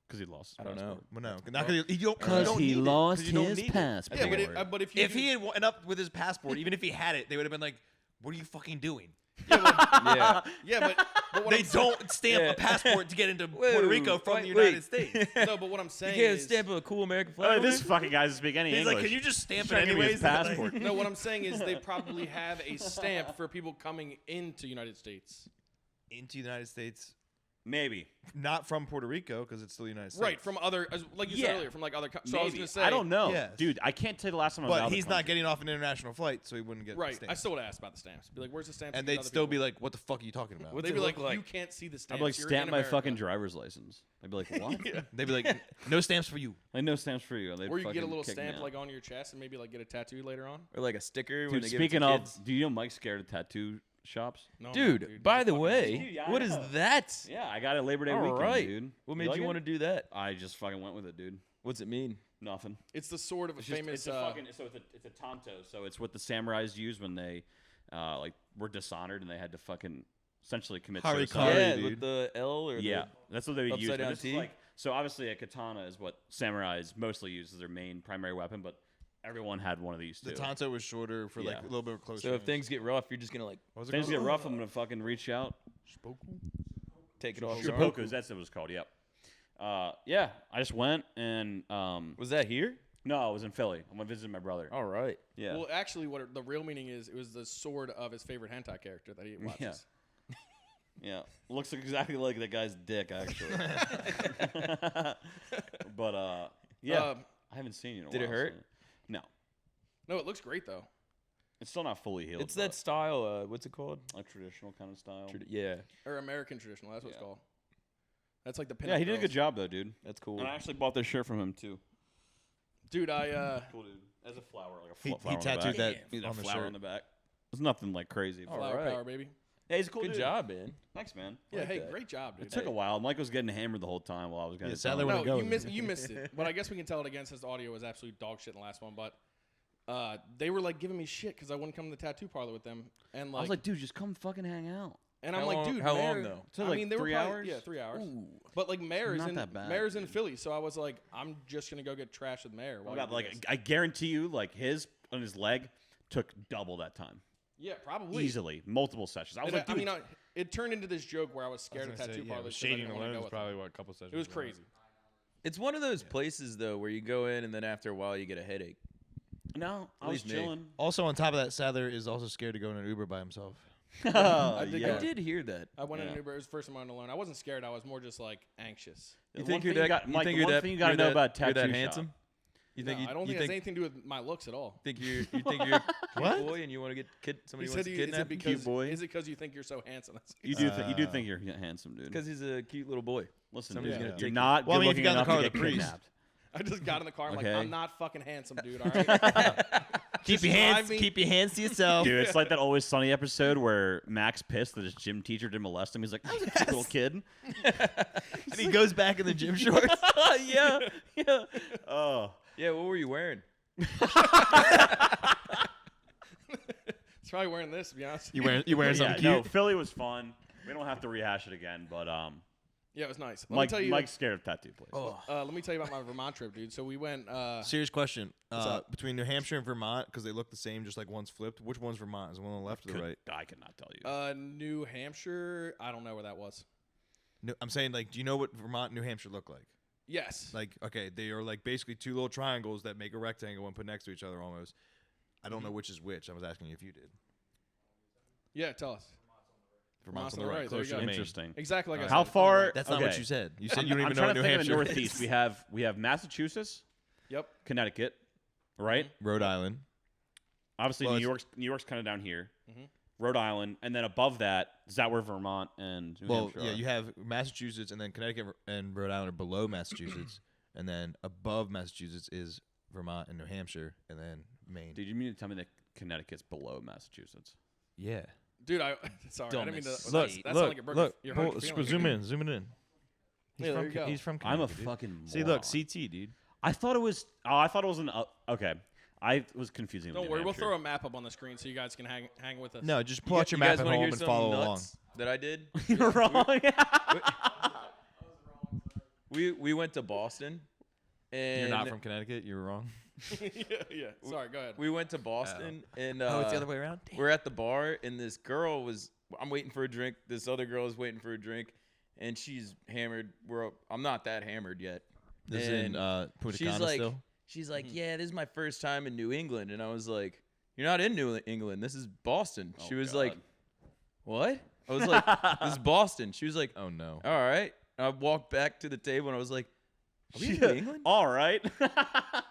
Because he lost. His I don't know. Well, no, not because you don't. Because you don't he need it, lost 'cause you don't his need it. passport. Yeah, Passport. but if you If he had went up with his passport, even if he had it, they would have been like, "What are you fucking doing?" Yeah. yeah, but what They I'm saying- don't stamp Yeah. a passport to get into Whoa, Puerto Rico from wait, the United wait. States. No, but what I'm You saying can't is stamp a cool American flag. Oh, this on there? fucking guy doesn't speak any He's English. like, "Can you just stamp He's it trying to give me his anyways?" passport. no. What I'm saying is they probably have a stamp for people coming into United States. Into the United States, Maybe. not from Puerto Rico because it's still the United States. Right, from other, like you Yeah. said earlier, from like other. So I was Maybe. gonna say, I don't know, Yes. dude. I can't tell you the last time I was out But of the he's not country. getting off an international flight, so he wouldn't get Right, stamped. I still would ask about the stamps. Be like, "Where's the stamps?" and to give they'd other still people? be like, "What the fuck are you talking about?" What's They'd it be like, look like? "You can't see the I'd stamps." be like, You're stamp in my America." fucking driver's license. I'd be like, what? They'd be like, "No stamps for you." Like, no stamps for you. And they'd Or you could get a fucking little kick me stamp out. like on your chest and maybe like get a tattoo later on. Or like a sticker when Dude, they give it to speaking of, kids. do you know Mike's scared of tattoo shops? No, I'm Dude, not, by He's a the fucking way, asshole. Dude, yeah, I what is know. that? Yeah, I got it Labor Day All weekend, right. dude. What made you want to do that? I just fucking went with it, dude. What's it mean? Nothing. It's the sword of a It's just, famous. it's a fucking, so it's a tanto. So it's what the samurais used when they, like, were dishonored and they had to fucking essentially commit Harikari, suicide. Yeah, dude. with the L or Yeah, that's what they would use. upside but down this is T? like, so obviously a katana is what samurais mostly use as their main primary weapon, but everyone had one of these too. The Tonto was shorter for like Yeah. a little bit closer. So if things get rough, you're just gonna like what was it Things called? get rough, I'm gonna fucking reach out. take it off. your arm. Seppukus, that's what it was called. Yep. Yeah, I just went and Was that here? no, I was in Philly. I went visiting my brother. All right. Yeah. Well, actually, the real meaning is it was the sword of his favorite hentai character that he watches. Yeah, looks exactly like that guy's dick, actually. But yeah, I haven't seen you in a Did it while, hurt? so- No, No, it looks great though. it's still not fully healed. It's that style. What's it called? a traditional kind of style. Yeah, Or American traditional. That's what it's Yeah. called. That's like the pinup Yeah, he did a girls. good job though, dude. that's cool. And I actually bought this shirt from him too. Dude, I Cool dude. As a flower, like a He flower on the tattooed back. that He's a on the flower shirt. on the back. It's nothing like crazy. All flower right. power, baby. Yeah, he's a cool Good dude. job, man. Thanks, man. Yeah, like hey, that. great job, dude. It took a while. Mike was getting hammered the whole time while I was getting. Yeah, it sadly done. when No, it goes. you missed it. But I guess we can tell it again since the audio was absolute dog shit in the last one. But they were like giving me shit because I wouldn't come to the tattoo parlor with them, and I was like, dude, just come fucking hang out. and How I'm like, long- dude, how long, Mayor- though? So, I like, mean, they were 3 probably- hours? Yeah, 3 hours. Ooh. But like Mayor's Not in that bad, Mayor's in dude. Philly, so I was like, I'm just gonna go get trashed with Mayor. While Oh, you God, do like this. I guarantee you, like his on his leg took double that time, Yeah, probably easily, multiple sessions. I was like, I dude, mean, it turned into this joke where I was scared of tattoo parlors. 'cause I shading didn't wanna alone go was with them. probably what a couple sessions. It was crazy. It's one of those places though where you go in and then after a while you get a headache. No, I At was least me. chilling. Also, on top of that, Sadler is also scared to go in an Uber by himself. Oh, I did yeah. go. I did hear that. I went in Yeah. an Uber. It was the first time I went alone. I wasn't scared. I was more just like anxious. You The think one you're thing you that? got- You Mike, think the you're one that? thing you gotta you're know that- about you're that tattoo shop. handsome? You think No, you, I don't you think it think has anything to do with my looks at all. think you're you think you're a cute What? boy and you want to get somebody He wants said, to is it kidnap you? because boy. is it because you think you're so handsome? That's You do think you're handsome, dude. Because he's a cute little boy. Listen, somebody's dude, gonna you're take you. not Well, I good mean, if you looking got in the enough car to with get a priest. kidnapped. I just got in the car. I'm Okay. like, I'm not fucking handsome, dude. All right. Keep your hands to yourself. Dude, it's like that Always Sunny episode where Max pissed that his gym teacher didn't molest him. He's like, I was a cute little kid. And he goes back in the gym shorts. yeah. Oh. Yeah, what were you wearing? He's probably wearing this, to be honest. You wearing Yeah, something no, cute? Philly was fun. We don't have to rehash it again, but Yeah, it was nice. Let me tell you. Mike's scared of tattoo place. Let me tell you about my Vermont trip, dude. So we went. Serious question. up? Between New Hampshire and Vermont, because they look the same, just like one's flipped. Which one's Vermont? Is the one on the left or the right? I cannot tell you. New Hampshire. I don't know where that was. No, I'm saying, like, do you know what Vermont and New Hampshire look like? Yes. Like, okay, they are like basically two little triangles that make a rectangle and put next to each other almost. I don't know which is which. I was asking you if you did. Yeah, tell us. Vermont's on on the the right, right, there you closer go. to Maine. Interesting. Exactly like I said. How it's on the far? right. That's not okay. what you said. You said I'm, you don't I'm even know trying what to New think Hampshire of the is. Northeast. we have Massachusetts, Yep. Connecticut, right? Rhode Island. Obviously, Well, New York's kind of down here. Mhm. Rhode Island, and then above that, is that where Vermont and New Well, Hampshire yeah, are? you have Massachusetts, and then Connecticut and Rhode Island are below Massachusetts, and then above Massachusetts is Vermont and New Hampshire, and then Maine. Did you mean to tell me that Connecticut's below Massachusetts? Yeah. Dude, sorry, I didn't mean to. Dumbass. Look, that sounded look, like it broke look. your heart. Zoom in, zoom it in. Yeah, there you go. He's from I'm a Connecticut, dude. fucking See, look, moron. CT, dude. I thought it was. Oh, I thought it was an. Okay, I was confusing. Don't with worry, New we'll Hampshire. throw a map up on the screen so you guys can hang with us. No, just pull out your You map guys at wanna home hear and something follow along. nuts that I did? You're wrong. We went to Boston, and You're not from Connecticut. You were wrong. yeah. Sorry, go ahead. we went to Boston, and way around. we're at the bar, and this girl was. I'm waiting for a drink. This other girl is waiting for a drink, and she's hammered. I'm not that hammered yet. This is in And Punta she's Cana like, still. she's like, yeah, this is my first time in New England, and I was like, you're not in New England. This is Boston. She was like, God. what? I was like, this is Boston. She was like, Oh no. all right. And I walked back to the table, and I was like, are we in New England? All right.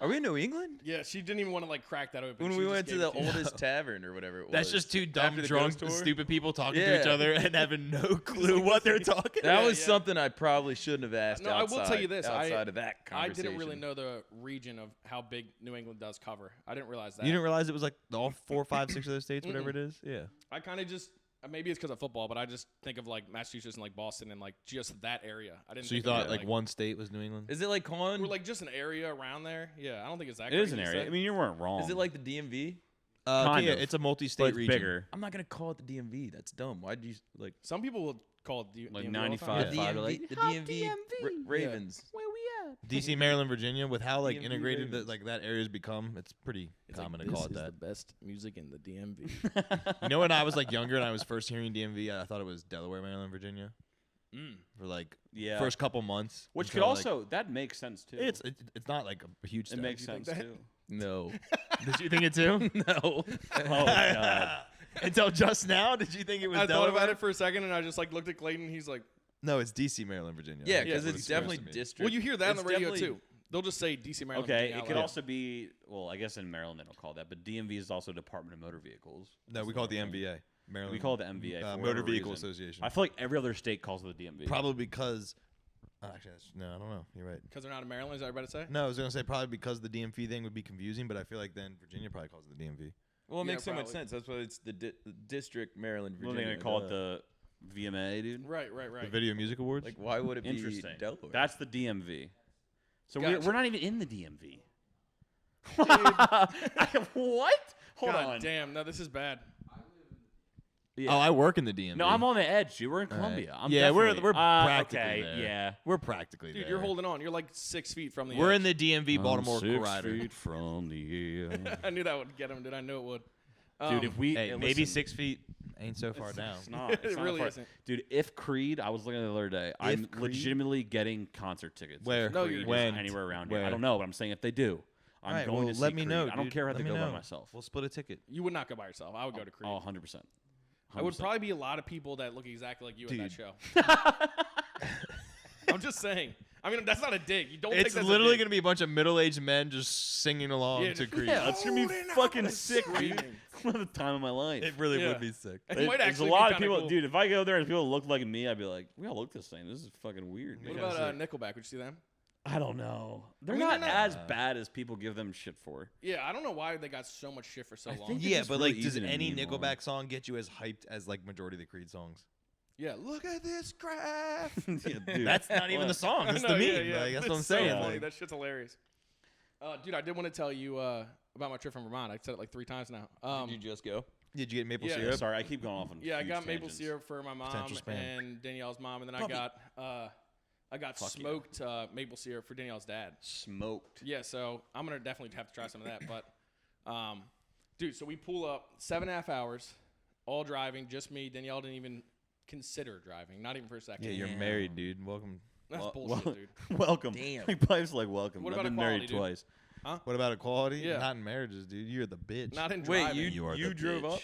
Are we in New England? Yeah, she didn't even want to like crack that open. When She we just went to gave the it you. oldest tavern or whatever it was. That's just two dumb, After the drunk, ghost tour? stupid people talking to each Yeah. other and having no clue what they're talking That about. was something I probably shouldn't have asked. No, I will outside, tell you this, Outside of that I conversation, didn't really know the region of how big New England does cover. I didn't realize that. You didn't realize it was like all 4, 5, 6 other states, whatever it is? Yeah. I kind of just maybe it's because of football, but I just think of like Massachusetts and like Boston and like just that area. I didn't. So you think of thought it, like one state was New England? Is it like calling? or like just an area around there? Yeah, I don't think it's that. It is crazy an to area. say. I mean, you weren't wrong. Is it like the DMV? Kind yeah, of. it's a but multi-state it's region. bigger? I'm not gonna call it the DMV. That's dumb. Why'd you like Some people will call it Like DMV all the 95. time. the Five, DMV? like, The DMV, Ravens. DC, Maryland, Virginia, with how like DMV integrated that Ravens. like that area's become, it's pretty common to call it that. best music in the DMV. You know, when I was like younger and I was first hearing DMV, I thought it was Delaware, Maryland, Virginia for like Yeah. first couple months. Which could until, like, also that makes sense too. it's not like a huge. it step. makes You think sense that? too. No, Did you think it too? no. Oh God. Until just now, did you think it was I Delaware? thought about it for a second and I just like looked at Clayton. He's like, No, it's DC, Maryland, Virginia. Yeah, That's because what it's supposed definitely to be. district. well, you hear that on It's the radio definitely- too. They'll just say DC Maryland. Okay, Virginia it out could loud. also be. Well, I guess in Maryland they don't call that, but DMV is also Department of Motor Vehicles. No, we call it the MVA. Maryland. We call it the MVA. for Motor whatever Vehicle reason. Association. I feel like every other state calls it the DMV. Probably because. Actually, no, I don't know. You're right. because they're not in Maryland. Is that what you're about to say? No, I was gonna say probably because the DMV thing would be confusing, but I feel like then Virginia probably calls it the DMV. Well, it Yeah, makes so much probably. sense. That's why it's the district, Maryland, Well, Virginia. they're gonna call duh. it the VMA, dude. Right. The Video Music Awards. Like, why would it be Interesting. Delaware? That's the DMV. So Gotcha. we're not even in the DMV. What? Hold God on. damn. No, this is bad. Yeah. Oh, I work in the DMV. No, I'm on the edge. Dude. We're in All right. Columbia. I'm Yeah, we're definitely- practically okay. there. Yeah. We're practically Dude, there. you're holding on. You're like 6 feet from the We're edge. in the DMV Baltimore I'm 6 Collider. feet from the I knew that would get him, dude. I knew it would. Dude, if we Hey, hey, maybe listen, 6 feet ain't so far down. It's not. It's It not really far. isn't. Dude, if Creed, I was looking at it the other day. I'm Creed? legitimately getting concert tickets. if Where? No, Creed you're is when? anywhere around here. Where? I don't know, but I'm saying if they do, I'm All right, going well, to see let me Creed. know. I don't dude. care if I Let have to me go by know. myself. We'll split a ticket. You would not go by yourself. I would go to Creed. Oh, 100%. I would 100%. probably be a lot of people that look exactly like you at that Dude. show. I'm just saying. I mean, that's not a dig. You don't think It's that's literally a going to be a bunch of middle-aged men just singing along Yeah, to Creed. Yeah, that's gonna be Holding out fucking the sick, dude. screaming. One of the time of my life. It really Yeah. would be sick. It There's might a actually lot be of kinda people, cool. dude. If I go there and people look like me, I'd be like, we all look the same. This is fucking weird. What man." about Nickelback? Would you see them? I don't know. They're mean, not they're not- as bad as people give them shit for. Yeah, I don't know why they got so much shit for so long. think Yeah, it's but really like, does easy to any meme on. Nickelback song get you as hyped as like majority of the Creed songs? Yeah, look at this graph. Yeah, dude. That's not even the song. That's I the know, meme. yeah, yeah. Like, that's It's what I'm so saying. funny. Like, That shit's hilarious. Dude, I did want to tell you about my trip from Vermont. I said it like 3 times now. Did you just go? did you get maple Yeah. syrup? Sorry, I keep going off on Yeah, I huge got maple tangents. syrup for my mom Potential spam. and Danielle's mom, and then Puppy. I got Fuck yeah. smoked maple syrup for Danielle's dad. Smoked. Yeah, so I'm gonna definitely have to try some of that. But, dude, so we pull up 7.5 hours, all driving, just me. Danielle didn't even consider driving, not even for a second. Yeah, you're Damn. married, dude. Welcome. That's Well- bullshit, well- dude. Welcome. Damn. Like, Pipe's like, welcome. What I've about been married equality, dude? twice. What about equality? Yeah. Not in marriages, dude. You're the bitch. Not in Wait, driving. you are the drove bitch. up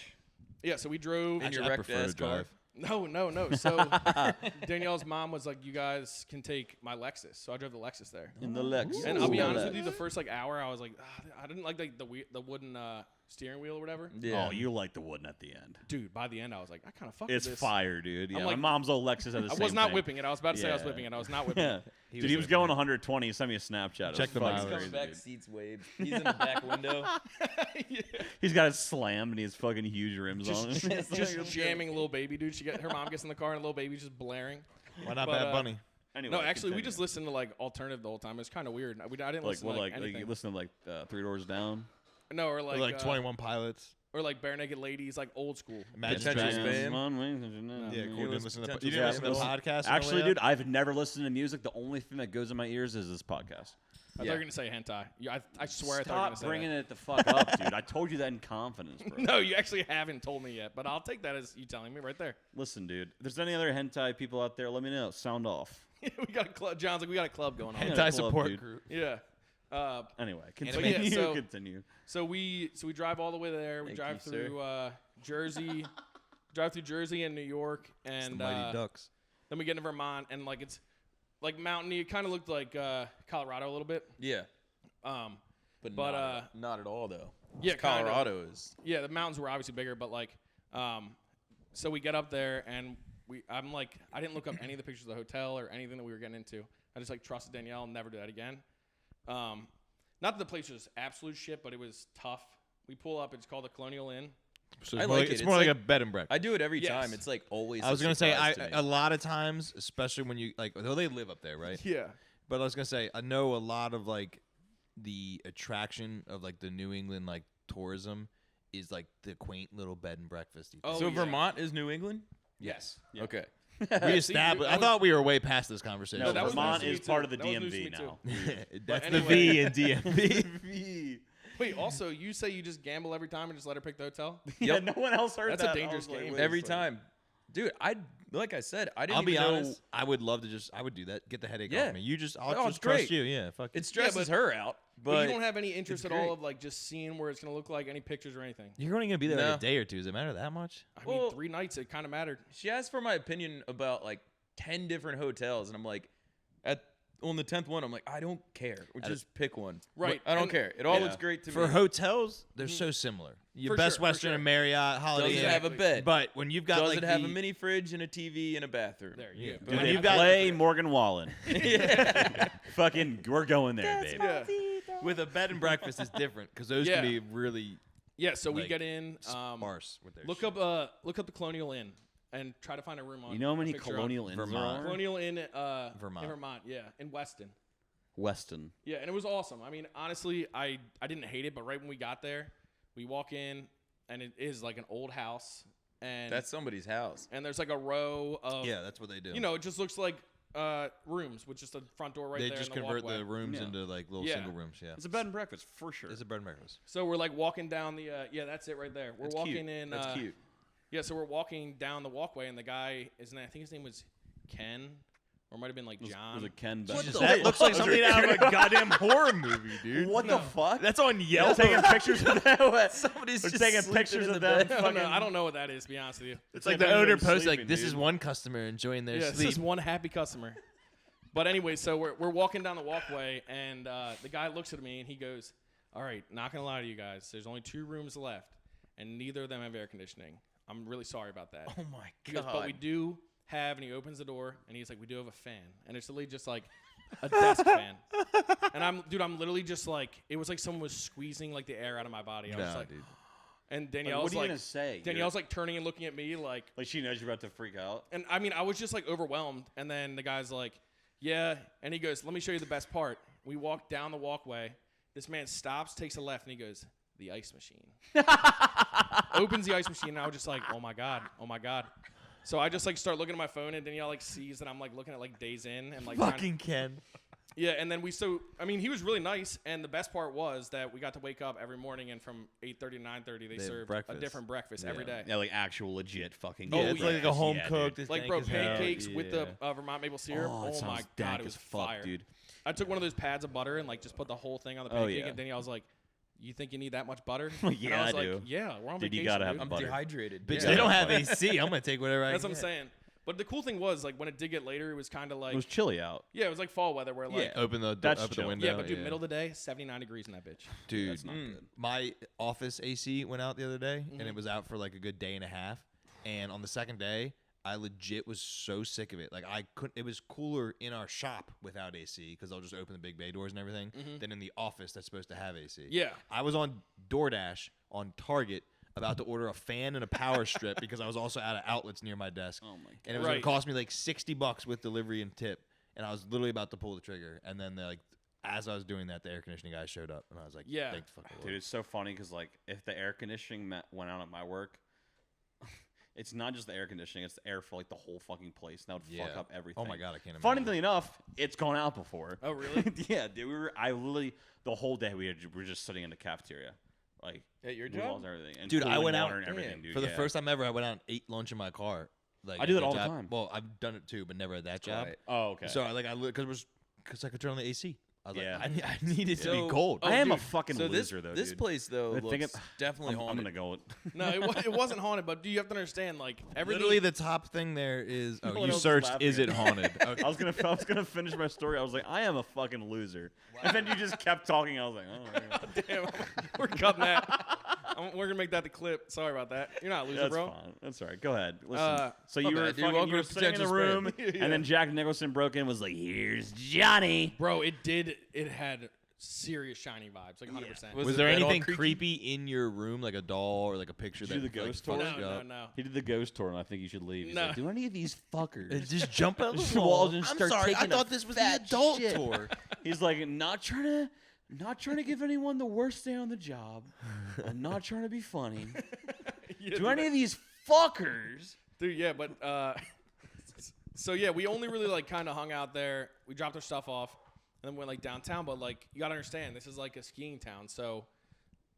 Yeah, so we drove. in your I wrecked prefer ass to car? drive. No. So Danielle's mom was like, "You guys can take my Lexus." So I drove the Lexus there. In the Lex. And I'll be Ooh. honest with you, the first like hour, I was like, I didn't like the wooden steering wheel or whatever. Yeah. Oh, you like the wooden at the end. Dude, by the end, I was like, I kind of fucked It's with this. fire, dude. Yeah, like- my mom's old Lexus had the I same was not thing. whipping it. I was about to say I was Yeah. whipping it. I was not whipping Yeah. it. Dude, he was going 120. He sent me a Snapchat. It Check was the fucking mileage. Comes crazy, back, dude. seats waved. He's in the back window. He's got it slammed and he has fucking huge rims on him. Just jamming little baby, dude. Her mom gets in the car and little baby's just blaring. Why not But, Bad Bunny? Anyway, No, actually, we continue. just listened to like alternative the whole time. It was kind of weird. I didn't like listen what, to like anything. you listen to like Three Doors Down. No, or Like, like 21 Pilots. or like bare naked ladies, like old school. Imagine Potential Dragons. Spam. Yeah, You cool. Didn't listen listen to to you didn't Yeah, listen to listen- podcasts. on the Actually, way dude, up? I've never listened to music. The only thing that goes in my ears is this podcast. I thought you were gonna say hentai. Yeah, I swear I thought you were Stop gonna say bringing that. it the fuck up, dude. I told you that in confidence, bro. No, you actually haven't told me yet, but I'll take that as you telling me right there. Listen, dude. If there's any other hentai people out there, let me know. Sound off. We got a club. John's like, we got a club going on. Hentai Hentai club, support dude. group. Yeah. Anyway, Anime. continue. Yeah, so- continue. So we drive all the way there. We Thank drive you, sir. through Jersey, drive through Jersey and New York, It's the and Mighty Ducks. then we get into Vermont, and like it's like mountainy. It kind of looked like Colorado a little bit. Yeah. But, not at all though. yeah, kinda. Colorado is. Yeah, the mountains were obviously bigger, but like, so we get up there and I'm like, I didn't look up any of the pictures of the hotel or anything that we were getting into. I just like trusted Danielle and never do that again. Not that the place was absolute shit, but it was tough. We pull up. It's called the Colonial Inn. So I it's more like like, it. it's It's more like like- a bed and breakfast. I do it every Yes. time. It's like always. I was a gonna say surprise to me. a lot of times, especially when you like, though they live up there, right? Yeah. But I was gonna say I know a lot of like the attraction of like the New England like tourism is like the quaint little bed and breakfast. Oh, So yeah. Vermont is New England. Yes. Okay. We established. I thought we were way past this conversation. No, that was Vermont news is to me part too. of the That was news to DMV me too. now. That's But the V anyway. in DMV. Wait, also, you say you just gamble every time and just let her pick the hotel? Yeah, no one else heard That's that. a I dangerous was like, game. wait a Every second. time, dude. Like I said, I didn't. I'll be even know- honest. I would love to just. I would do that. Get the headache Yeah. off me. You just. I'll Oh, just it's trust great. you. Yeah. Fuck. It stresses but- her out, But but you don't have any interest it's at all great. of like just seeing where it's gonna look like, any pictures or anything. You're only gonna be there like No. a day or two. Does it matter that much? I mean, Well- 3 nights, it kind of mattered. she asked for my opinion about like 10 different hotels, and I'm like, on the 10th one, I'm like, I don't care. Just pick one. Right, I don't and- care. It all Yeah. looks great to For me. hotels, they're so similar. Your For Best sure, for Western sure. and Marriott, Holiday Does it Inn. have a bed? But when you've got Does like it have the, a mini fridge and a TV and a bathroom? There Yeah. you go. Do When they you've got- play Morgan Wallen? Fucking, we're going there, baby. Yeah. with a bed and breakfast is different because those Yeah. can be really Yeah, so we like, get in. sparse with their Look shit. up the Colonial Inn and try to find a room on. You know how many a picture on- colonial inns there Vermont. are? Colonial Inn Vermont. in Vermont, yeah, in Weston. Weston. Yeah, and it was awesome. I mean, honestly, I didn't hate it, but right when we got there, we walk in and it is like an old house, and That's somebody's house. and there's like a row of Yeah, that's what they do. you know, it just looks like rooms with just a front door right they there. just in the convert walkway. the rooms Yeah. into like little Yeah. single rooms. Yeah, It's a bed and breakfast for sure. it's a bed and breakfast. So we're like walking down the yeah, that's it right there. We're That's walking cute. in. That's cute. Yeah, so we're walking down the walkway, and the guy I think his name was Ken, or it might have been like John. Was it Ken? That looks like something out of a goddamn horror movie, dude. What the fuck? That's on Yelp. Taking pictures of that. Somebody's They're just taking sleeping pictures in of the them. bed. I don't know what that is, to be honest with you. It's like Yeah, the owner they're posts sleeping, like, "This is dude. one customer enjoying their Yeah, it's sleep." just one happy customer. But anyway, so we're walking down the walkway, and the guy looks at me, and he goes, all right, not going to lie to you guys. There's only 2 rooms left, and neither of them have air conditioning. I'm really sorry about that. Oh my He goes, god! but we do have, and he opens the door, and he's like, we do have a fan. And it's literally just like a desk fan. And I'm literally just like, it was like someone was squeezing like the air out of my body. I was like, dude. and Like, Danielle's what are you like, gonna say? Danielle's like turning and looking at me like she knows you're about to freak out. and I mean, I was just like overwhelmed. And then the guy's like, yeah. And he goes, let me show you the best part. We walk down the walkway. This man stops, takes a left, and he goes, the ice machine. Opens the ice machine, and I was just like, oh my God. So I just like start looking at my phone, and Danielle like sees that I'm like looking at like days in and like Fucking Ken. yeah. And then he was really nice, and the best part was that we got to wake up every morning, and from 8:30 to 9:30 they have served breakfast. a different breakfast every day. Yeah, like actual legit fucking. Yeah, Oh, it's yeah. like a home Yeah, cooked. dude. Like, bro, pancakes with the Vermont maple syrup. Oh, it Oh, my sounds God, dank it was as fuck, fire. dude. I took one of those pads of butter and like just put the whole thing on the Oh, pancake, yeah. and Danielle was like, you think you need that much butter? Yeah, and I was I like, do. yeah, we're on Dude, you vacation, gotta have dude. I'm butter. dehydrated. Bitch, Bitch, Yeah. they don't have AC. I'm gonna take whatever I That's can what I'm get. saying. But the cool thing was, like, when it did get later, it was kind of like, It was chilly out. yeah, it was like fall weather where, like, Yeah, open the chill. window. yeah, but dude, middle of the day, 79 degrees in that bitch. Dude, That's not good. my office AC went out the other day, and Mm-hmm. it was out for like a good day and a half. And on the second day, I legit was so sick of it. Like I couldn't. It was cooler in our shop without AC because I'll just open the big bay doors and everything than in the office that's supposed to have AC. Yeah. I was on DoorDash on Target about to order a fan and a power strip because I was also out of outlets near my desk. Oh my god. And it was Right. gonna cost me like $60 with delivery and tip. And I was literally about to pull the trigger, and then like as I was doing that, the air conditioning guy showed up, and I was like, Yeah. thank the fucking Dude, Lord. it's so funny because like if the air conditioning went out at my work, it's not just the air conditioning; it's the air for like the whole fucking place. And that would fuck up everything. Oh my god, I can't imagine. Funnily enough, it's gone out before. Oh, really? Yeah, dude. I literally the whole day we were just sitting in the cafeteria, like At your blue job? walls and everything. And Dude, I cooling went out- water and everything, dude. For the yeah. first time ever, I went out and ate lunch in my car. Like I do at that all the job. time. Well, I've done it too, but never at that job. Right. Oh, okay. So because I could turn on the AC. I was Yeah. like, I need it to So- be cold. Oh, I am a dude. fucking So loser though. this dude. place though The thing looks ab- definitely I'm haunted. gonna go. No, it wasn't haunted, but do you have to understand, like, everything. Literally, the top thing there is. No Oh, one you else is searched. laughing Is at it me. haunted? Okay. I was gonna finish my story. I was like, I am a fucking loser. And then you just kept talking. I was like, oh, yeah. Damn, we're cutting that. We're gonna make that the clip. Sorry about that. You're not a loser, That's bro. fine. That's all right. Go ahead. Listen. So my you were bad, dude. fucking, Welcome you were to sitting in the Potential room, Spam. and then Jack Nicholson broke in and was like, "Here's Johnny." Bro, it had serious shiny vibes, like 100%. Was Was the there bed all anything creaky? creepy in your room, like a doll or like a picture Did you that do the ghost like, tour? fucked you up? No. He did the ghost tour, and I think you should leave. He's No. like, do any of these fuckers Just jump out Just the walls wall. and I'm start sorry, I taking a thought this was the fat adult shit. tour. He's like, not trying to give anyone the worst day on the job. I'm not trying to be funny. Yeah, Do any of these fuckers? Dude, yeah, but so yeah, we only really like kind of hung out there. We dropped our stuff off and then went like downtown. But like, you gotta understand, this is like a skiing town, so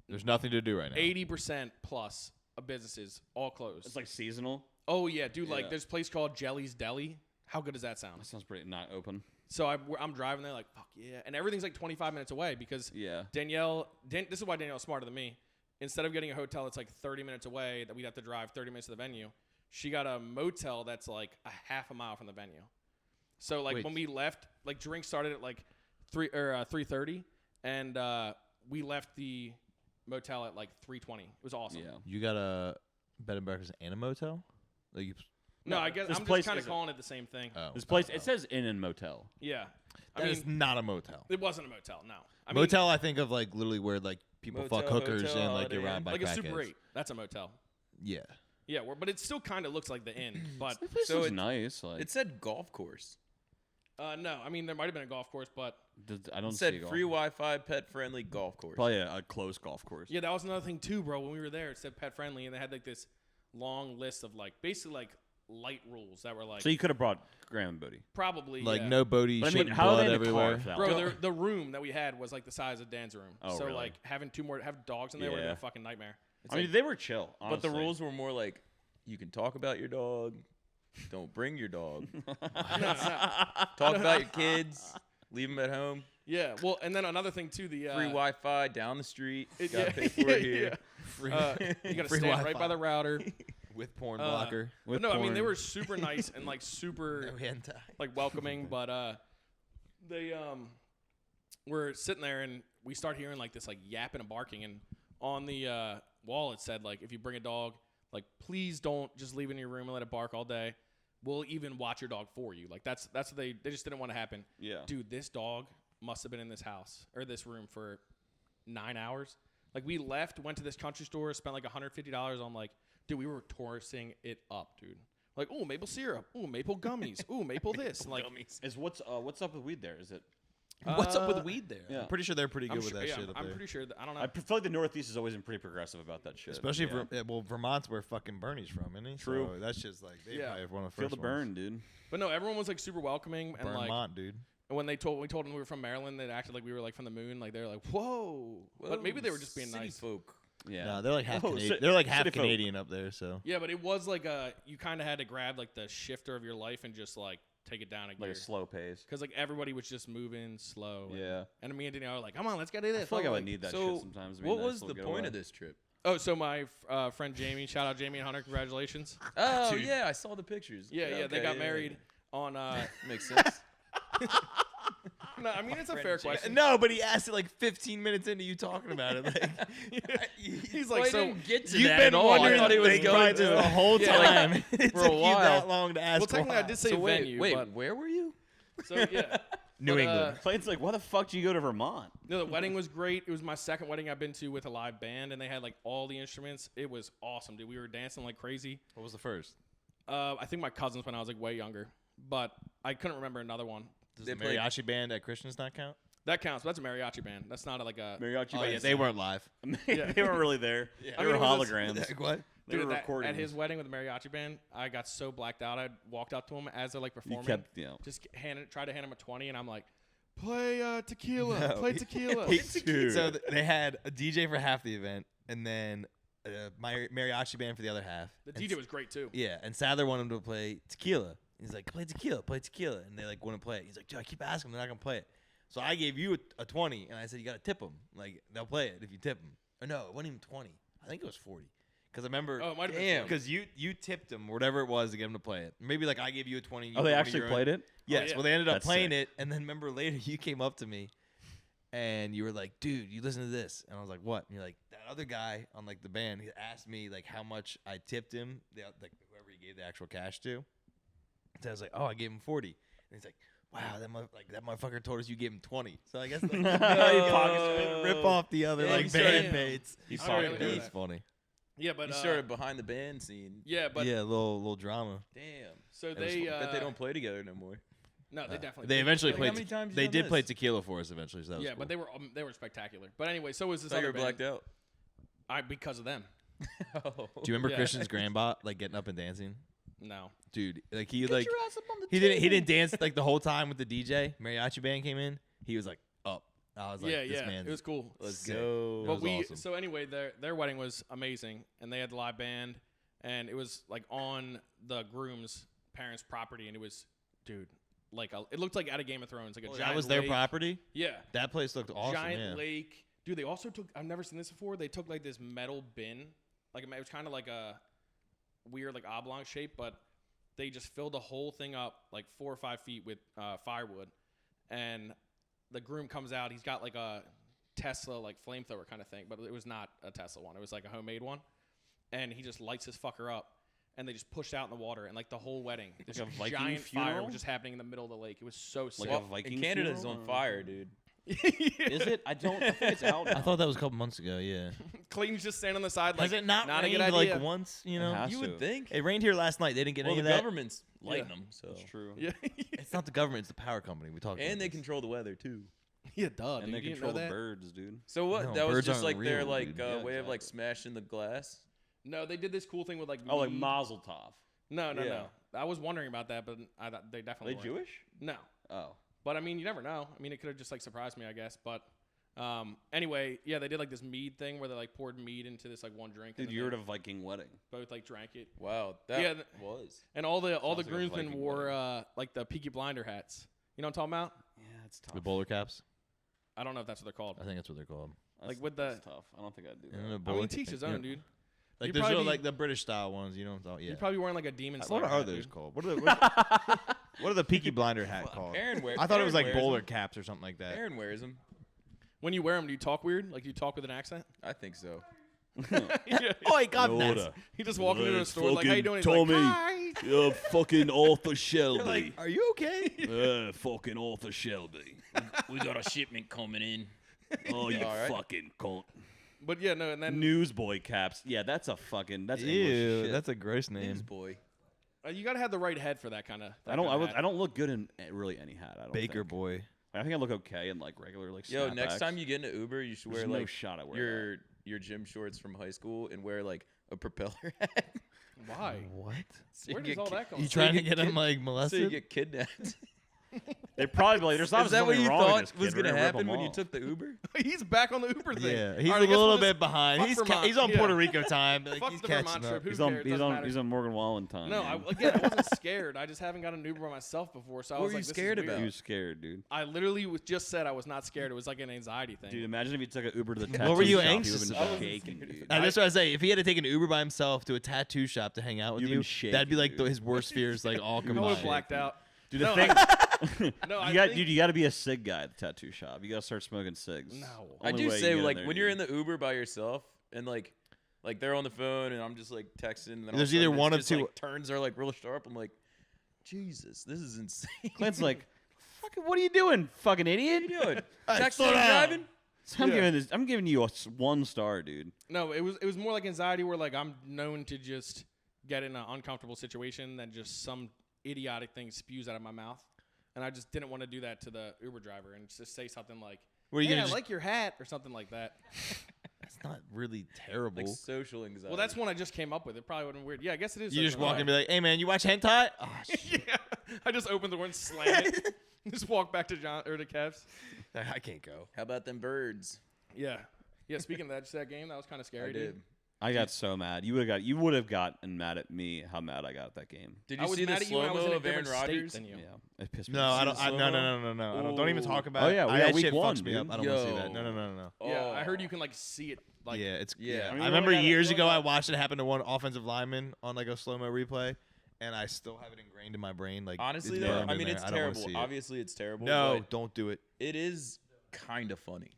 There's nothing to do right now. 80% plus of businesses all closed. It's like seasonal. Oh yeah, dude. Like, Yeah. there's a place called Jelly's Deli. How good does that sound? That sounds pretty not open. So I'm driving there like, fuck yeah, and everything's like 25 minutes away because Yeah. this is why Danielle's smarter than me. Instead of getting a hotel that's like 30 minutes away that we'd have to drive 30 minutes to the venue, she got a motel that's like a half a mile from the venue. So like Wait. when we left, like drinks started at like 3:30, and we left the motel at like 3:20. It was awesome. Yeah. You got a bed and breakfast and a motel? Like you, No, I guess this I'm place just kind of isn't- calling it the same thing. oh, This place, oh, it says inn and motel. Yeah. I That mean, is not a motel. it wasn't a motel. No. I mean, Motel, I think of like literally where like people Motel, fuck hookers hotel, and like get Holiday robbed by like a crackheads. Super 8. That's a motel. Yeah. Yeah, but it still kind of looks like the inn. But This place So looks it- nice. Like, It said golf course. no, I mean there might have been a golf course, but I don't It see said a golf free course. Wi-Fi, pet-friendly golf course. Probably a closed golf course. yeah, that was another thing too, bro. When we were there, it said pet friendly, and they had like this long list of like basically like light rules that were like So you could have brought Graham and Bodie. probably Like yeah. no Bodie But I shit mean, how are blood they in the car everywhere. if that Bro, was- the room that we had was like the size of Dan's room. Oh, so really? like having have dogs in there would have Yeah. been a fucking nightmare. I mean, they were chill. but the honestly. rules were more like You can talk about your dog. Don't bring your dog. Talk about your kids. Leave them at home. Yeah. Well, and then another thing too, the Free Wi-Fi down the street. Gotta yeah, pay for it here. Free, you got to free stand right Wi-Fi. by the router. with porn blocker. With No, I mean they porn. were super nice and like super No hentai. like welcoming, but they were sitting there and we start hearing like this like yapping and barking, and on the wall it said like if you bring a dog, like please don't just leave it in your room and let it bark all day. We'll even watch your dog for you. Like that's what they just didn't want to happen. Yeah. Dude, this dog must have been in this house or this room for 9 hours. Like we left, went to this country store, spent like $150 on like, dude, we were tossing it up, dude. Like, ooh, maple syrup. Ooh, maple gummies. Ooh, maple this. And, like, Is what's up with weed there? Is it? What's up with weed there? Yeah. I'm pretty sure they're pretty good I'm with sure, that yeah, shit up I'm there. pretty sure. I don't know. I feel like the Northeast has always been pretty progressive about that shit. Especially yeah. well, Vermont's where fucking Bernie's from, isn't he? True. So that's just like they Yeah. probably have one of the Feel first the burn, ones. dude. But no, everyone was like super welcoming and like. Vermont, dude. And when we told them we were from Maryland, they acted like we were like from the moon. Like they were like, whoa. But maybe they were just being City nice. folk. Yeah. No, they're like half Oh, Canadian. ci- They're like half city folk. Canadian up there. So Yeah, but it was like you kind of had to grab like the shifter of your life and just like take it down a Like gear. a slow pace. Because like everybody was just moving slow. Yeah. And me and Danielle were like, come on, let's go do this. I feel like I Oh, would need that So, shit sometimes. what was the point of this trip? Oh, so my friend Jamie, shout out Jamie and Hunter, congratulations. Oh, Dude. yeah, I saw the pictures. Yeah, they okay, got married on. Makes sense. No, I mean it's a fair question. no, but he asked it like 15 minutes into you talking about it. Like, He's Well, like, I so didn't get to you've that been at all. I wondering thought he was like, going probably to just the whole Yeah. time. It For a took you while. that long to ask. well, technically I why. did say So venue, wait, but where were you? so yeah. New But, England. Clayton's like, why the fuck do you go to Vermont? No, the wedding was great. It was my second wedding I've been to with a live band, and they had like all the instruments. It was awesome, dude. We were dancing like crazy. What was the first? I think my cousins when I was like way younger, but I couldn't remember another one. Does They the played- mariachi band at Christian's not count? That counts. But that's a mariachi band. That's not like a. Mariachi Oh yeah, bands. they weren't live. they weren't really there. Yeah. They I were mean, it was- holograms. What? They Dude, were at recording his wedding with the mariachi band, I got so blacked out. I walked up to him as they're like You performing. kept, you know. Just tried to hand him a 20, and I'm like, play tequila, No. play tequila. Dude. So they had a DJ for half the event, and then my mariachi band for the other half. The And DJ was great too. Yeah, and Sadler wanted him to play tequila. He's like, play tequila, and they like wouldn't play it. He's like, dude, I keep asking them, they're not gonna play it. So I gave you a 20, and I said you gotta tip them. Like they'll play it if you tip them. Or no, it wasn't even 20. I think it was 40. Because I remember, Oh, it might have been 40. because you tipped them, whatever it was, to get them to play it. Maybe like I gave you a 20. Oh, they actually played it? Yes. yeah. Well, they ended up That's playing sick. it, and then remember later you came up to me, and you were like, "Dude, you listen to this," and I was like, "What?" And you're like, "That other guy on like the band, he asked me like how much I tipped him, like whoever he gave the actual cash to." So I was like, "Oh, I gave him 40," and he's like, "Wow, that motherfucker told us you gave him 20." So I guess like, rip off the other Yeah, like he started- bandmates. He's I talking really dude. know It's funny. Yeah, but You started behind the band scene. yeah, but Yeah, little drama. Damn. so was they Bet they don't play together no more. no, they definitely They did. eventually Like, played. how many times you They done did play this? tequila for us eventually. So that was Yeah, cool. but they were spectacular. But anyway, so was this I thought you other were blacked band. out. Because of them. Oh. Do you remember Yeah. Christian's grandpa like getting up and dancing? No. Dude, like he like ass up on the he didn't dance like the whole time with the DJ. Mariachi band came in. He was like up. I was like, yeah, this yeah. man's It was cool. Let's sick. go. It But was we awesome. so anyway, their wedding was amazing, and they had the live band, and it was like on the groom's parents' property, and it was, dude, like it looked like out of Game of Thrones, like a giant. that was their lake. property. Yeah, That place looked awesome. giant yeah. lake, dude. They also took. I've never seen this before. They took like this metal bin, like it was kind of like a weird like oblong shape, but they just filled the whole thing up like 4 or 5 feet with firewood, and the groom comes out. He's got like a Tesla like flamethrower kind of thing, but it was not a Tesla one. It was like a homemade one, and he just lights his fucker up, and they just pushed out in the water, and like the whole wedding, this Like a Viking giant fire funeral? was just happening in the middle of the lake. It was so sick. Like a Viking And Canada's funeral, on or- fire, dude. Is it? I think it's out. I now. thought that was a couple months ago. Yeah. Clayton's just standing on the side like, Has it not a rained good idea. like once? You know, has You to. would think. it rained here last night. They didn't get Well, any the of that. government's lighting them, so. That's true. Yeah, It's not the government. It's the power company. We talked. And about they this. control the weather too. yeah, duh. And dude. they You didn't control know the that? birds, dude. So what? No, that was birds just aren't like their real, like dude. Yeah, way of like exactly. smashing the glass. No, they did this cool thing with like. Oh, like mead. Mazel Tov. No. Yeah. I was wondering about that, but I thought they Are definitely they weren't. Jewish? No, Oh. but I mean, you never know. I mean, it could have just like surprised me, I guess. But Anyway, yeah, they did like this mead thing where they like poured mead into this like one drink. Dude, and you're then at a Viking wedding. both like drank it. Wow, that Yeah, was. And all the Sounds like a groomsmen Viking wore like the Peaky Blinder hats. You know what I'm talking about? Yeah, it's tough. The bowler caps. I don't know if that's what they're called. I think that's what they're called. Like with the- that's tough. I don't think I'd do that. And the I bowler mean, cap- teach his yeah. own, dude. Like You'd there's probably no, be- like the British style ones. You know what I'm talking? Yeah. You're probably wearing like a demon What slayer are hat, those dude. called? What are the Peaky Blinder hat called? Aaron wears. I thought it was like Aaron wears bowler them. caps or something like that. Aaron wears them. When you wear them, do you talk weird? Like, do you talk with an accent? I think so. Oh, God, Yoda. He just walking into a It's store like, how you doing? He's Tommy. like, hi. You're fucking Arthur Shelby. Like, are you okay? Fucking Arthur Shelby. We got a shipment coming in. Oh, you All right. fucking cunt. But yeah, no, and then Newsboy caps. Yeah, that's a fucking. That's English Ew, shit. that's a gross name. Newsboy. you got to have the right head for that kind of. I don't look good in really any hat. I don't. Baker think. boy. I think I look okay in like regular like. Yo, next snapbacks. time you get in an Uber, you should There's wear no like shot I wear your gym shorts from high school and wear like a propeller hat. Why? What? So Where you does all get that come You from? trying to you get get him like so molested? you get kidnapped. They probably be like, there's Is obviously that what something you wrong with thought this was kid. We're gonna gonna rip happen him when you off. took the Uber? He's back on the Uber thing. Yeah, he's All a right, I guess little we'll bit just- behind. fuck He's Vermont. he's on Yeah. Puerto Rico time. But, like, Fuck he's the catching Vermont up. trip. Who He's cares? on he's Doesn't on matter. he's on Morgan Wallen time. No, man. I wasn't scared. I just haven't got an Uber by myself before, so I What was were you like, this is scared weird. about? He was scared, dude. I literally just said I was not scared. It was like an anxiety thing. Dude, imagine if he took an Uber to the tattoo What were you shop. anxious He would about? have been shaking, dude. That's what I say. If he had to take an Uber by himself to a tattoo shop to hang out with You've you, been shaking, that'd be like dude. his worst fears, like all I would combined. have blacked out. Dude, No, the thing, No, I you got, think- dude, you got to be a cig guy at the tattoo shop. You got to start smoking cigs. No. I Only do way you say get like there, when you're in dude. the Uber by yourself and like they're on the phone and I'm just like texting. And then all of a There's either sudden one it's of just, two- like, turns are like real sharp. I'm like, Jesus, this is insane. Clint's like, fucking, what are you doing, fucking idiot? What are you doing? Hey, Texting slow and down. driving? I'm giving you a 1 star, dude. No, it was more like anxiety where like I'm known to just get in an uncomfortable situation that just some idiotic thing spews out of my mouth. And I just didn't want to do that to the Uber driver and just say something like, Were you hey, gonna I just- like your hat or something like that. That's not really terrible. Like social anxiety. Well, that's one I just came up with. It probably would have been weird. Yeah, I guess it is. You just social walk in and be anxiety. like, "Hey man, you watch hentai?" Oh, shit. Yeah, I just opened the door and slammed it. Just walk back to John or to Kev's. I can't go. How about them birds? Yeah, yeah. Speaking of that, just that game that was kind of scary. I dude. did. I got so mad. You would have gotten mad at me how mad I got at that game. Did I you was see the mad at you when I was slow in mo a of Aaron different state Rodgers? than you. Yeah, it pissed me No, off. I don't. see the No, slow-mo? no. I don't even talk about Oh, it. yeah, we that got week shit one, fucks me up. dude. I don't want to see Yo. that. No. Yeah, I Oh. heard you can like see it. Like, Yeah, it's Yeah. yeah. I mean, I we remember only got- years we ago only I got- watched it happen to one offensive lineman on like a slow mo replay, and I still have it ingrained in my brain. Like Honestly, it's though, burned I in mean, there. it's I don't wanna terrible. see it. Obviously, it's terrible. No, but don't do it. it is kind of funny.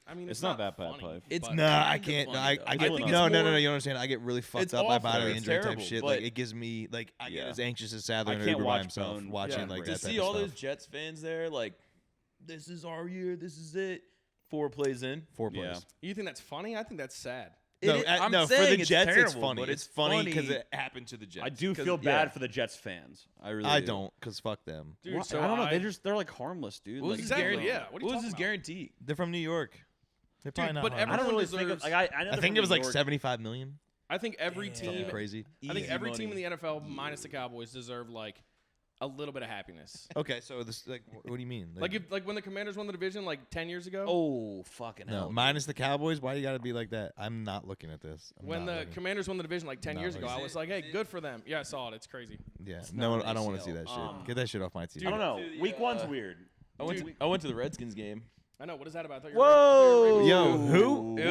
I mean, It's not that bad, funny, Pipe. It's but- No, I kinda can't. No, funny, I though. get I think it's no. more- You don't understand. I get really fucked It's up by awful. bodily It's injury type terrible, shit. but- Like it gives me like I get Yeah. as anxious as Sadler I in an can't Uber by watch himself Bone. watching Yeah. like To that type see of all stuff. those Jets fans there, like, this is our year. This is it. 4 plays in. 4 Yeah. plays. You think that's funny? I think that's sad. No, I'm no, for saying the it's Jets, terrible, it's funny. but It's funny because it happened to the Jets. I do 'Cause- feel bad yeah. for the Jets fans. I really I do. don't, because fuck them. Dude, Why- so I don't know. I- They're like harmless, dude. What was Like, his Exactly, guarantee? yeah. What are you What was talking his about? guarantee? They're from New York. They're probably not. but harmless. I don't Everyone really think of deserves- like I know I they're think from it was New like York. 75 million. I think every Something team, crazy. I think Easy every money. team in the NFL minus the Cowboys deserve like a little bit of happiness. Okay, so this like, what do you mean? Like if when the Commanders won the division like 10 years ago. Oh fucking no, hell! minus the Cowboys. Why you got to be like that? I'm not looking at this. I'm When not the looking. Commanders won the division like 10 Not years ago, looking. I was like, hey, good for them. Yeah, I saw it. It's crazy. yeah, not no, an I don't want to see ACL. that shit. Get that shit off my TV. I don't know. To the, Week one's weird. I went to the Redskins game. I know. What is that about? I thought you Whoa! were Yo, who? It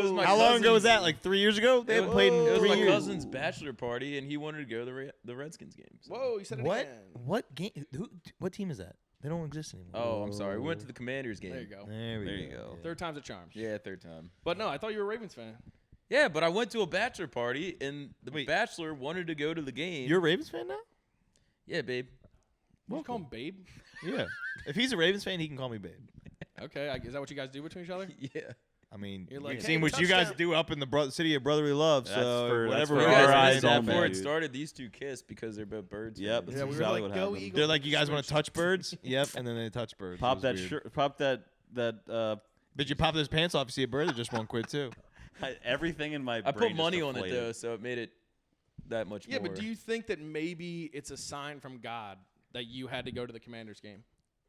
was my How long ago was cousin's- that? Like 3 years ago? They haven't played in It was 3 my years. cousin's bachelor party, and he wanted to go to the Redskins game. So. Whoa, you said it What? again. What game? What team is that? They don't exist anymore. Oh, I'm sorry. We went to the Commanders game. There you go. There we There go. you go. Yeah. Third time's a charm. Yeah, third time. But no, I thought you were a Ravens fan. Yeah, but I went to a bachelor party, and the Wait. bachelor wanted to go to the game. You're a Ravens fan now? Yeah, babe. You call him Babe? Yeah. If he's a Ravens fan, he can call me babe. Okay, is that what you guys do between each other? Yeah. I mean, You're we've like, seen hey, what you guys touchdown. do up in the city of brotherly love. That's So for- that's whatever for we You our guys guys eyes missed did that only, before it dude. started. These two kissed because they're both birds. Yep, fans. that's we were exactly like, what go happened. Eagles. They're like, you guys want to touch birds? Yep. And then they touch birds. Pop It was that weird. shirt. Pop that. Did you pop those pants off? You see a bird? They just won't quit too. Everything in my. I brain put just money on it deflated. though, so it made it that much Yeah, more. but do you think that maybe it's a sign from God that you had to go to the Commanders game?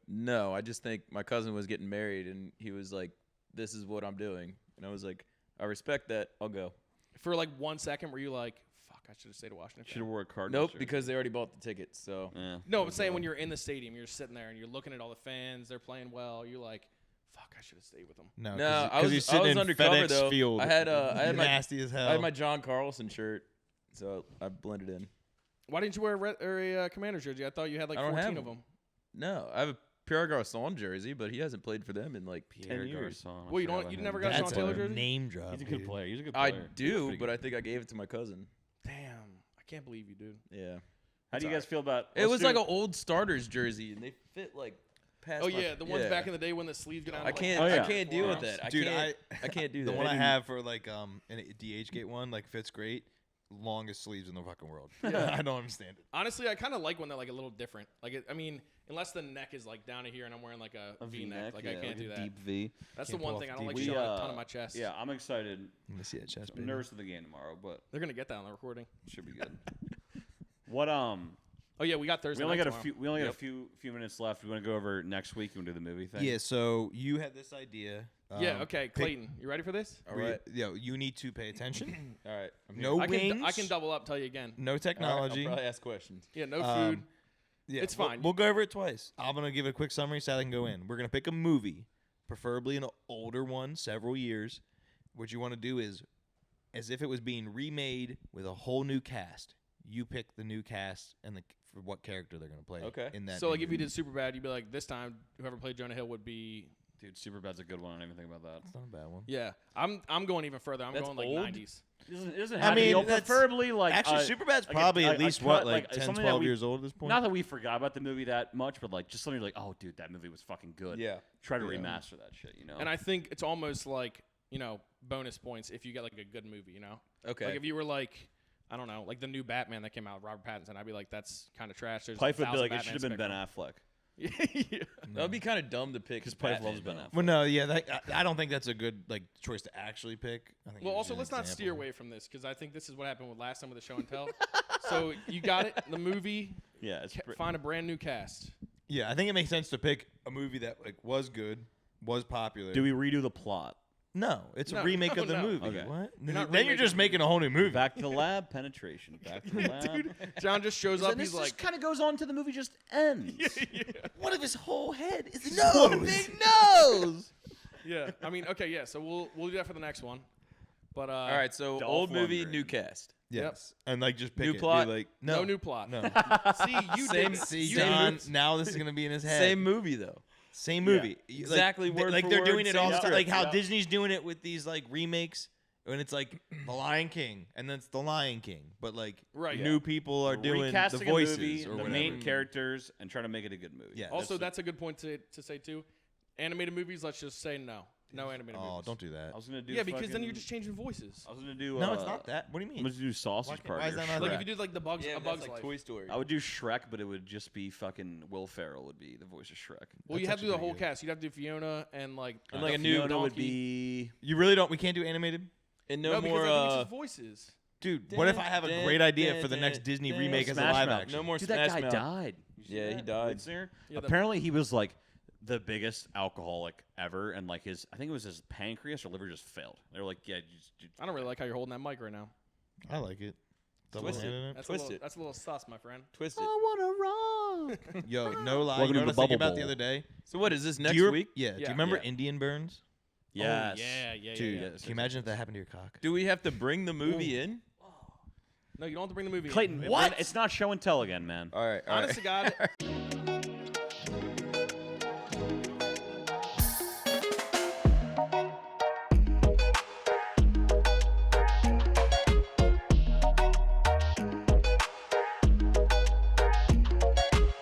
No, I just think my cousin was getting married, and he was like this is what I'm doing. And I was like, I respect that. I'll go. For like 1 second, were you like, fuck, I should have stayed to Washington? Should have wore a Cardinals Nope, jersey. because they already bought the tickets. So Yeah. No, I'm saying when you're in the stadium, you're sitting there and you're looking at all the fans, they're playing well. You're like, fuck, I should have stayed with them. No, no, I 'cause was he's sitting in undercover FedEx though. Field. I had my nasty as hell. I had my John Carlson shirt, so I blended in. Why didn't you wear a Commander jersey? I thought you had like I don't 14 have of them. No, I have a Pierre Garçon jersey, but he hasn't played for them in like Pierre 10 years. Garçon, Well, you I forgot don't- about you him. never got a That's Sean Taylor a jersey? name drop. He's a good dude. player. He's a good I player. do, Pretty but good. I think I gave it to my cousin. Damn, I can't believe you, dude. Yeah. How do you guys feel about? It was like an old starters jersey, and they fit like past. Oh my- yeah, the ones back in the day when the sleeves get down. I to, can't. Oh, yeah. I can't deal with that. Dude, I can't do The that. one I have for like an DH gate one like fits great. Longest sleeves in the fucking world. I don't understand it. Honestly, I kind of like when they're like a little different. Like, I mean, unless the neck is like down to here and I'm wearing like a V-neck, like I can't do that. Deep V. That's Can't the one pull thing I off don't like deep showing V. a ton of my chest. Yeah, I'm excited. Let me see that chest, I'm baby. nervous for the game tomorrow, but They're gonna get that on the recording. should be good. What Oh yeah, we got Thursday. we only night got a tomorrow. few. We only got Yep. a few minutes left. We want to go over next week. You want to do the movie thing? Yeah, so you had this idea. Yeah. Okay, pick- Clayton, you ready for this? All right. Yo, you need to pay attention. All right. I'm here. No I wings. can double up. Tell you again. No All right, technology. I'll probably ask questions. Yeah. No food. Yeah, It's we'll- fine. We'll go over it twice. I'm gonna give a quick summary so I can go in. We're gonna pick a movie, preferably an older one, several years. What you want to do is, as if it was being remade with a whole new cast. You pick the new cast and for what character they're gonna play. Okay. In that. So like, new if you movie. did Superbad, you'd be like, this time whoever played Jonah Hill would be. Dude, Superbad's a good one. I didn't even think about that. It's not a bad one. Yeah. I'm going even further. I'm That's going like old? 90s. It doesn't I have to be mean, old, that's- preferably like Actually, Superbad's like probably a at least cut, what, like like 10, something 12 that we- years old at this point. Not that we forgot about the movie that much, but like just something like, oh, dude, that movie was fucking good. Yeah. Try to Yeah. remaster that shit. You know. And I think it's almost like, bonus points if you get like a good movie. Okay. Like if you were like, I don't know, like the new Batman that came out with Robert Pattinson, I'd be like, that's kind of trash. There's Pipe would be 1,000 like, it should have been Ben Batmans Affleck. to pick That would be kind of dumb to pick. Because Pipe Batman, loves Ben though. Affleck. Well, no, yeah, I don't think that's a good choice to actually pick. I think Well, it was also, an let's not example. steer away from this because I think this is what happened with last time with the show and tell. So you got it, the movie, Yeah, it's find a brand new cast. Yeah, I think it makes sense to pick a movie that like was good, was popular. Do we redo the plot? No, it's No, a remake no, of the no. movie. Okay. What? not Then you're just remaking making a whole new movie. Back to the lab, penetration. Back to the lab. John just shows up. He's like, kind of goes on to the movie just ends. What if his whole head is No, big nose. yeah. I mean, okay, yeah. So we'll do that for the next one. But All right. So Dolph old movie, Lundgren. new cast. Yes, and like just pick New it. Be plot? like no new plot. No. See, you Same- did. See, you John. did- Now this is gonna be in his head. Same movie though. Same movie. You- Exactly Like, word like for they're word, doing it all same the time. script. Like how Yeah. Disney's doing it with these like remakes. When it's like The Lion King, and then it's The Lion King, but like Right, new people are doing Recasting the voices a movie, or the whatever. main characters, and trying to make it a good movie. Yeah. Also, that's a good point to say too. Animated movies, let's just say no. No animated Oh, movies. don't do that. I was gonna do. Yeah, because then fucking- you're just changing voices. I was gonna do. No, it's not that. What do you I'm mean? gonna do Sausage Why can't- Party. why is or that not Shrek. Like Shrek. if you did like the Bugs, Yeah, a that's Bugs like Life. Toy Story. I would do Shrek, but it would just be fucking Will Ferrell would be the voice of Shrek. Well, you That's have to do the actually whole pretty good. cast. You'd have to do Fiona and like And like a new Fiona would donkey. be. You really don't? We can't do animated, And No, no, because more. I think it's just voices. dude. What if I have a great idea for the next Disney remake as a Smash live Mouth. action? No more Dude, Smash that guy Mouth. died. You see Yeah, he that? died. Lead singer? Yeah, the- Apparently, he was like the biggest alcoholic ever, and like I think it was his pancreas or liver just failed. They were like, yeah, I don't really like how you're holding that mic right now. I like it. Twist it. Double-handed That's Twist a little, it. that's a little sus, my friend. Twist it. wanna rock. Yo, no lie. Welcome You know to what I the was thinking Bubble about the Bowl. other day? So what is this next do you, week? Yeah. Do you Yeah. remember Yeah. Indian burns? Yes. Oh, yeah. Dude, yes, can you imagine if that happened to your cock? Do we have to bring the movie in? No, you don't have to bring the movie. in. Clayton, What? It's not show and tell again, man. All right. Honest to God,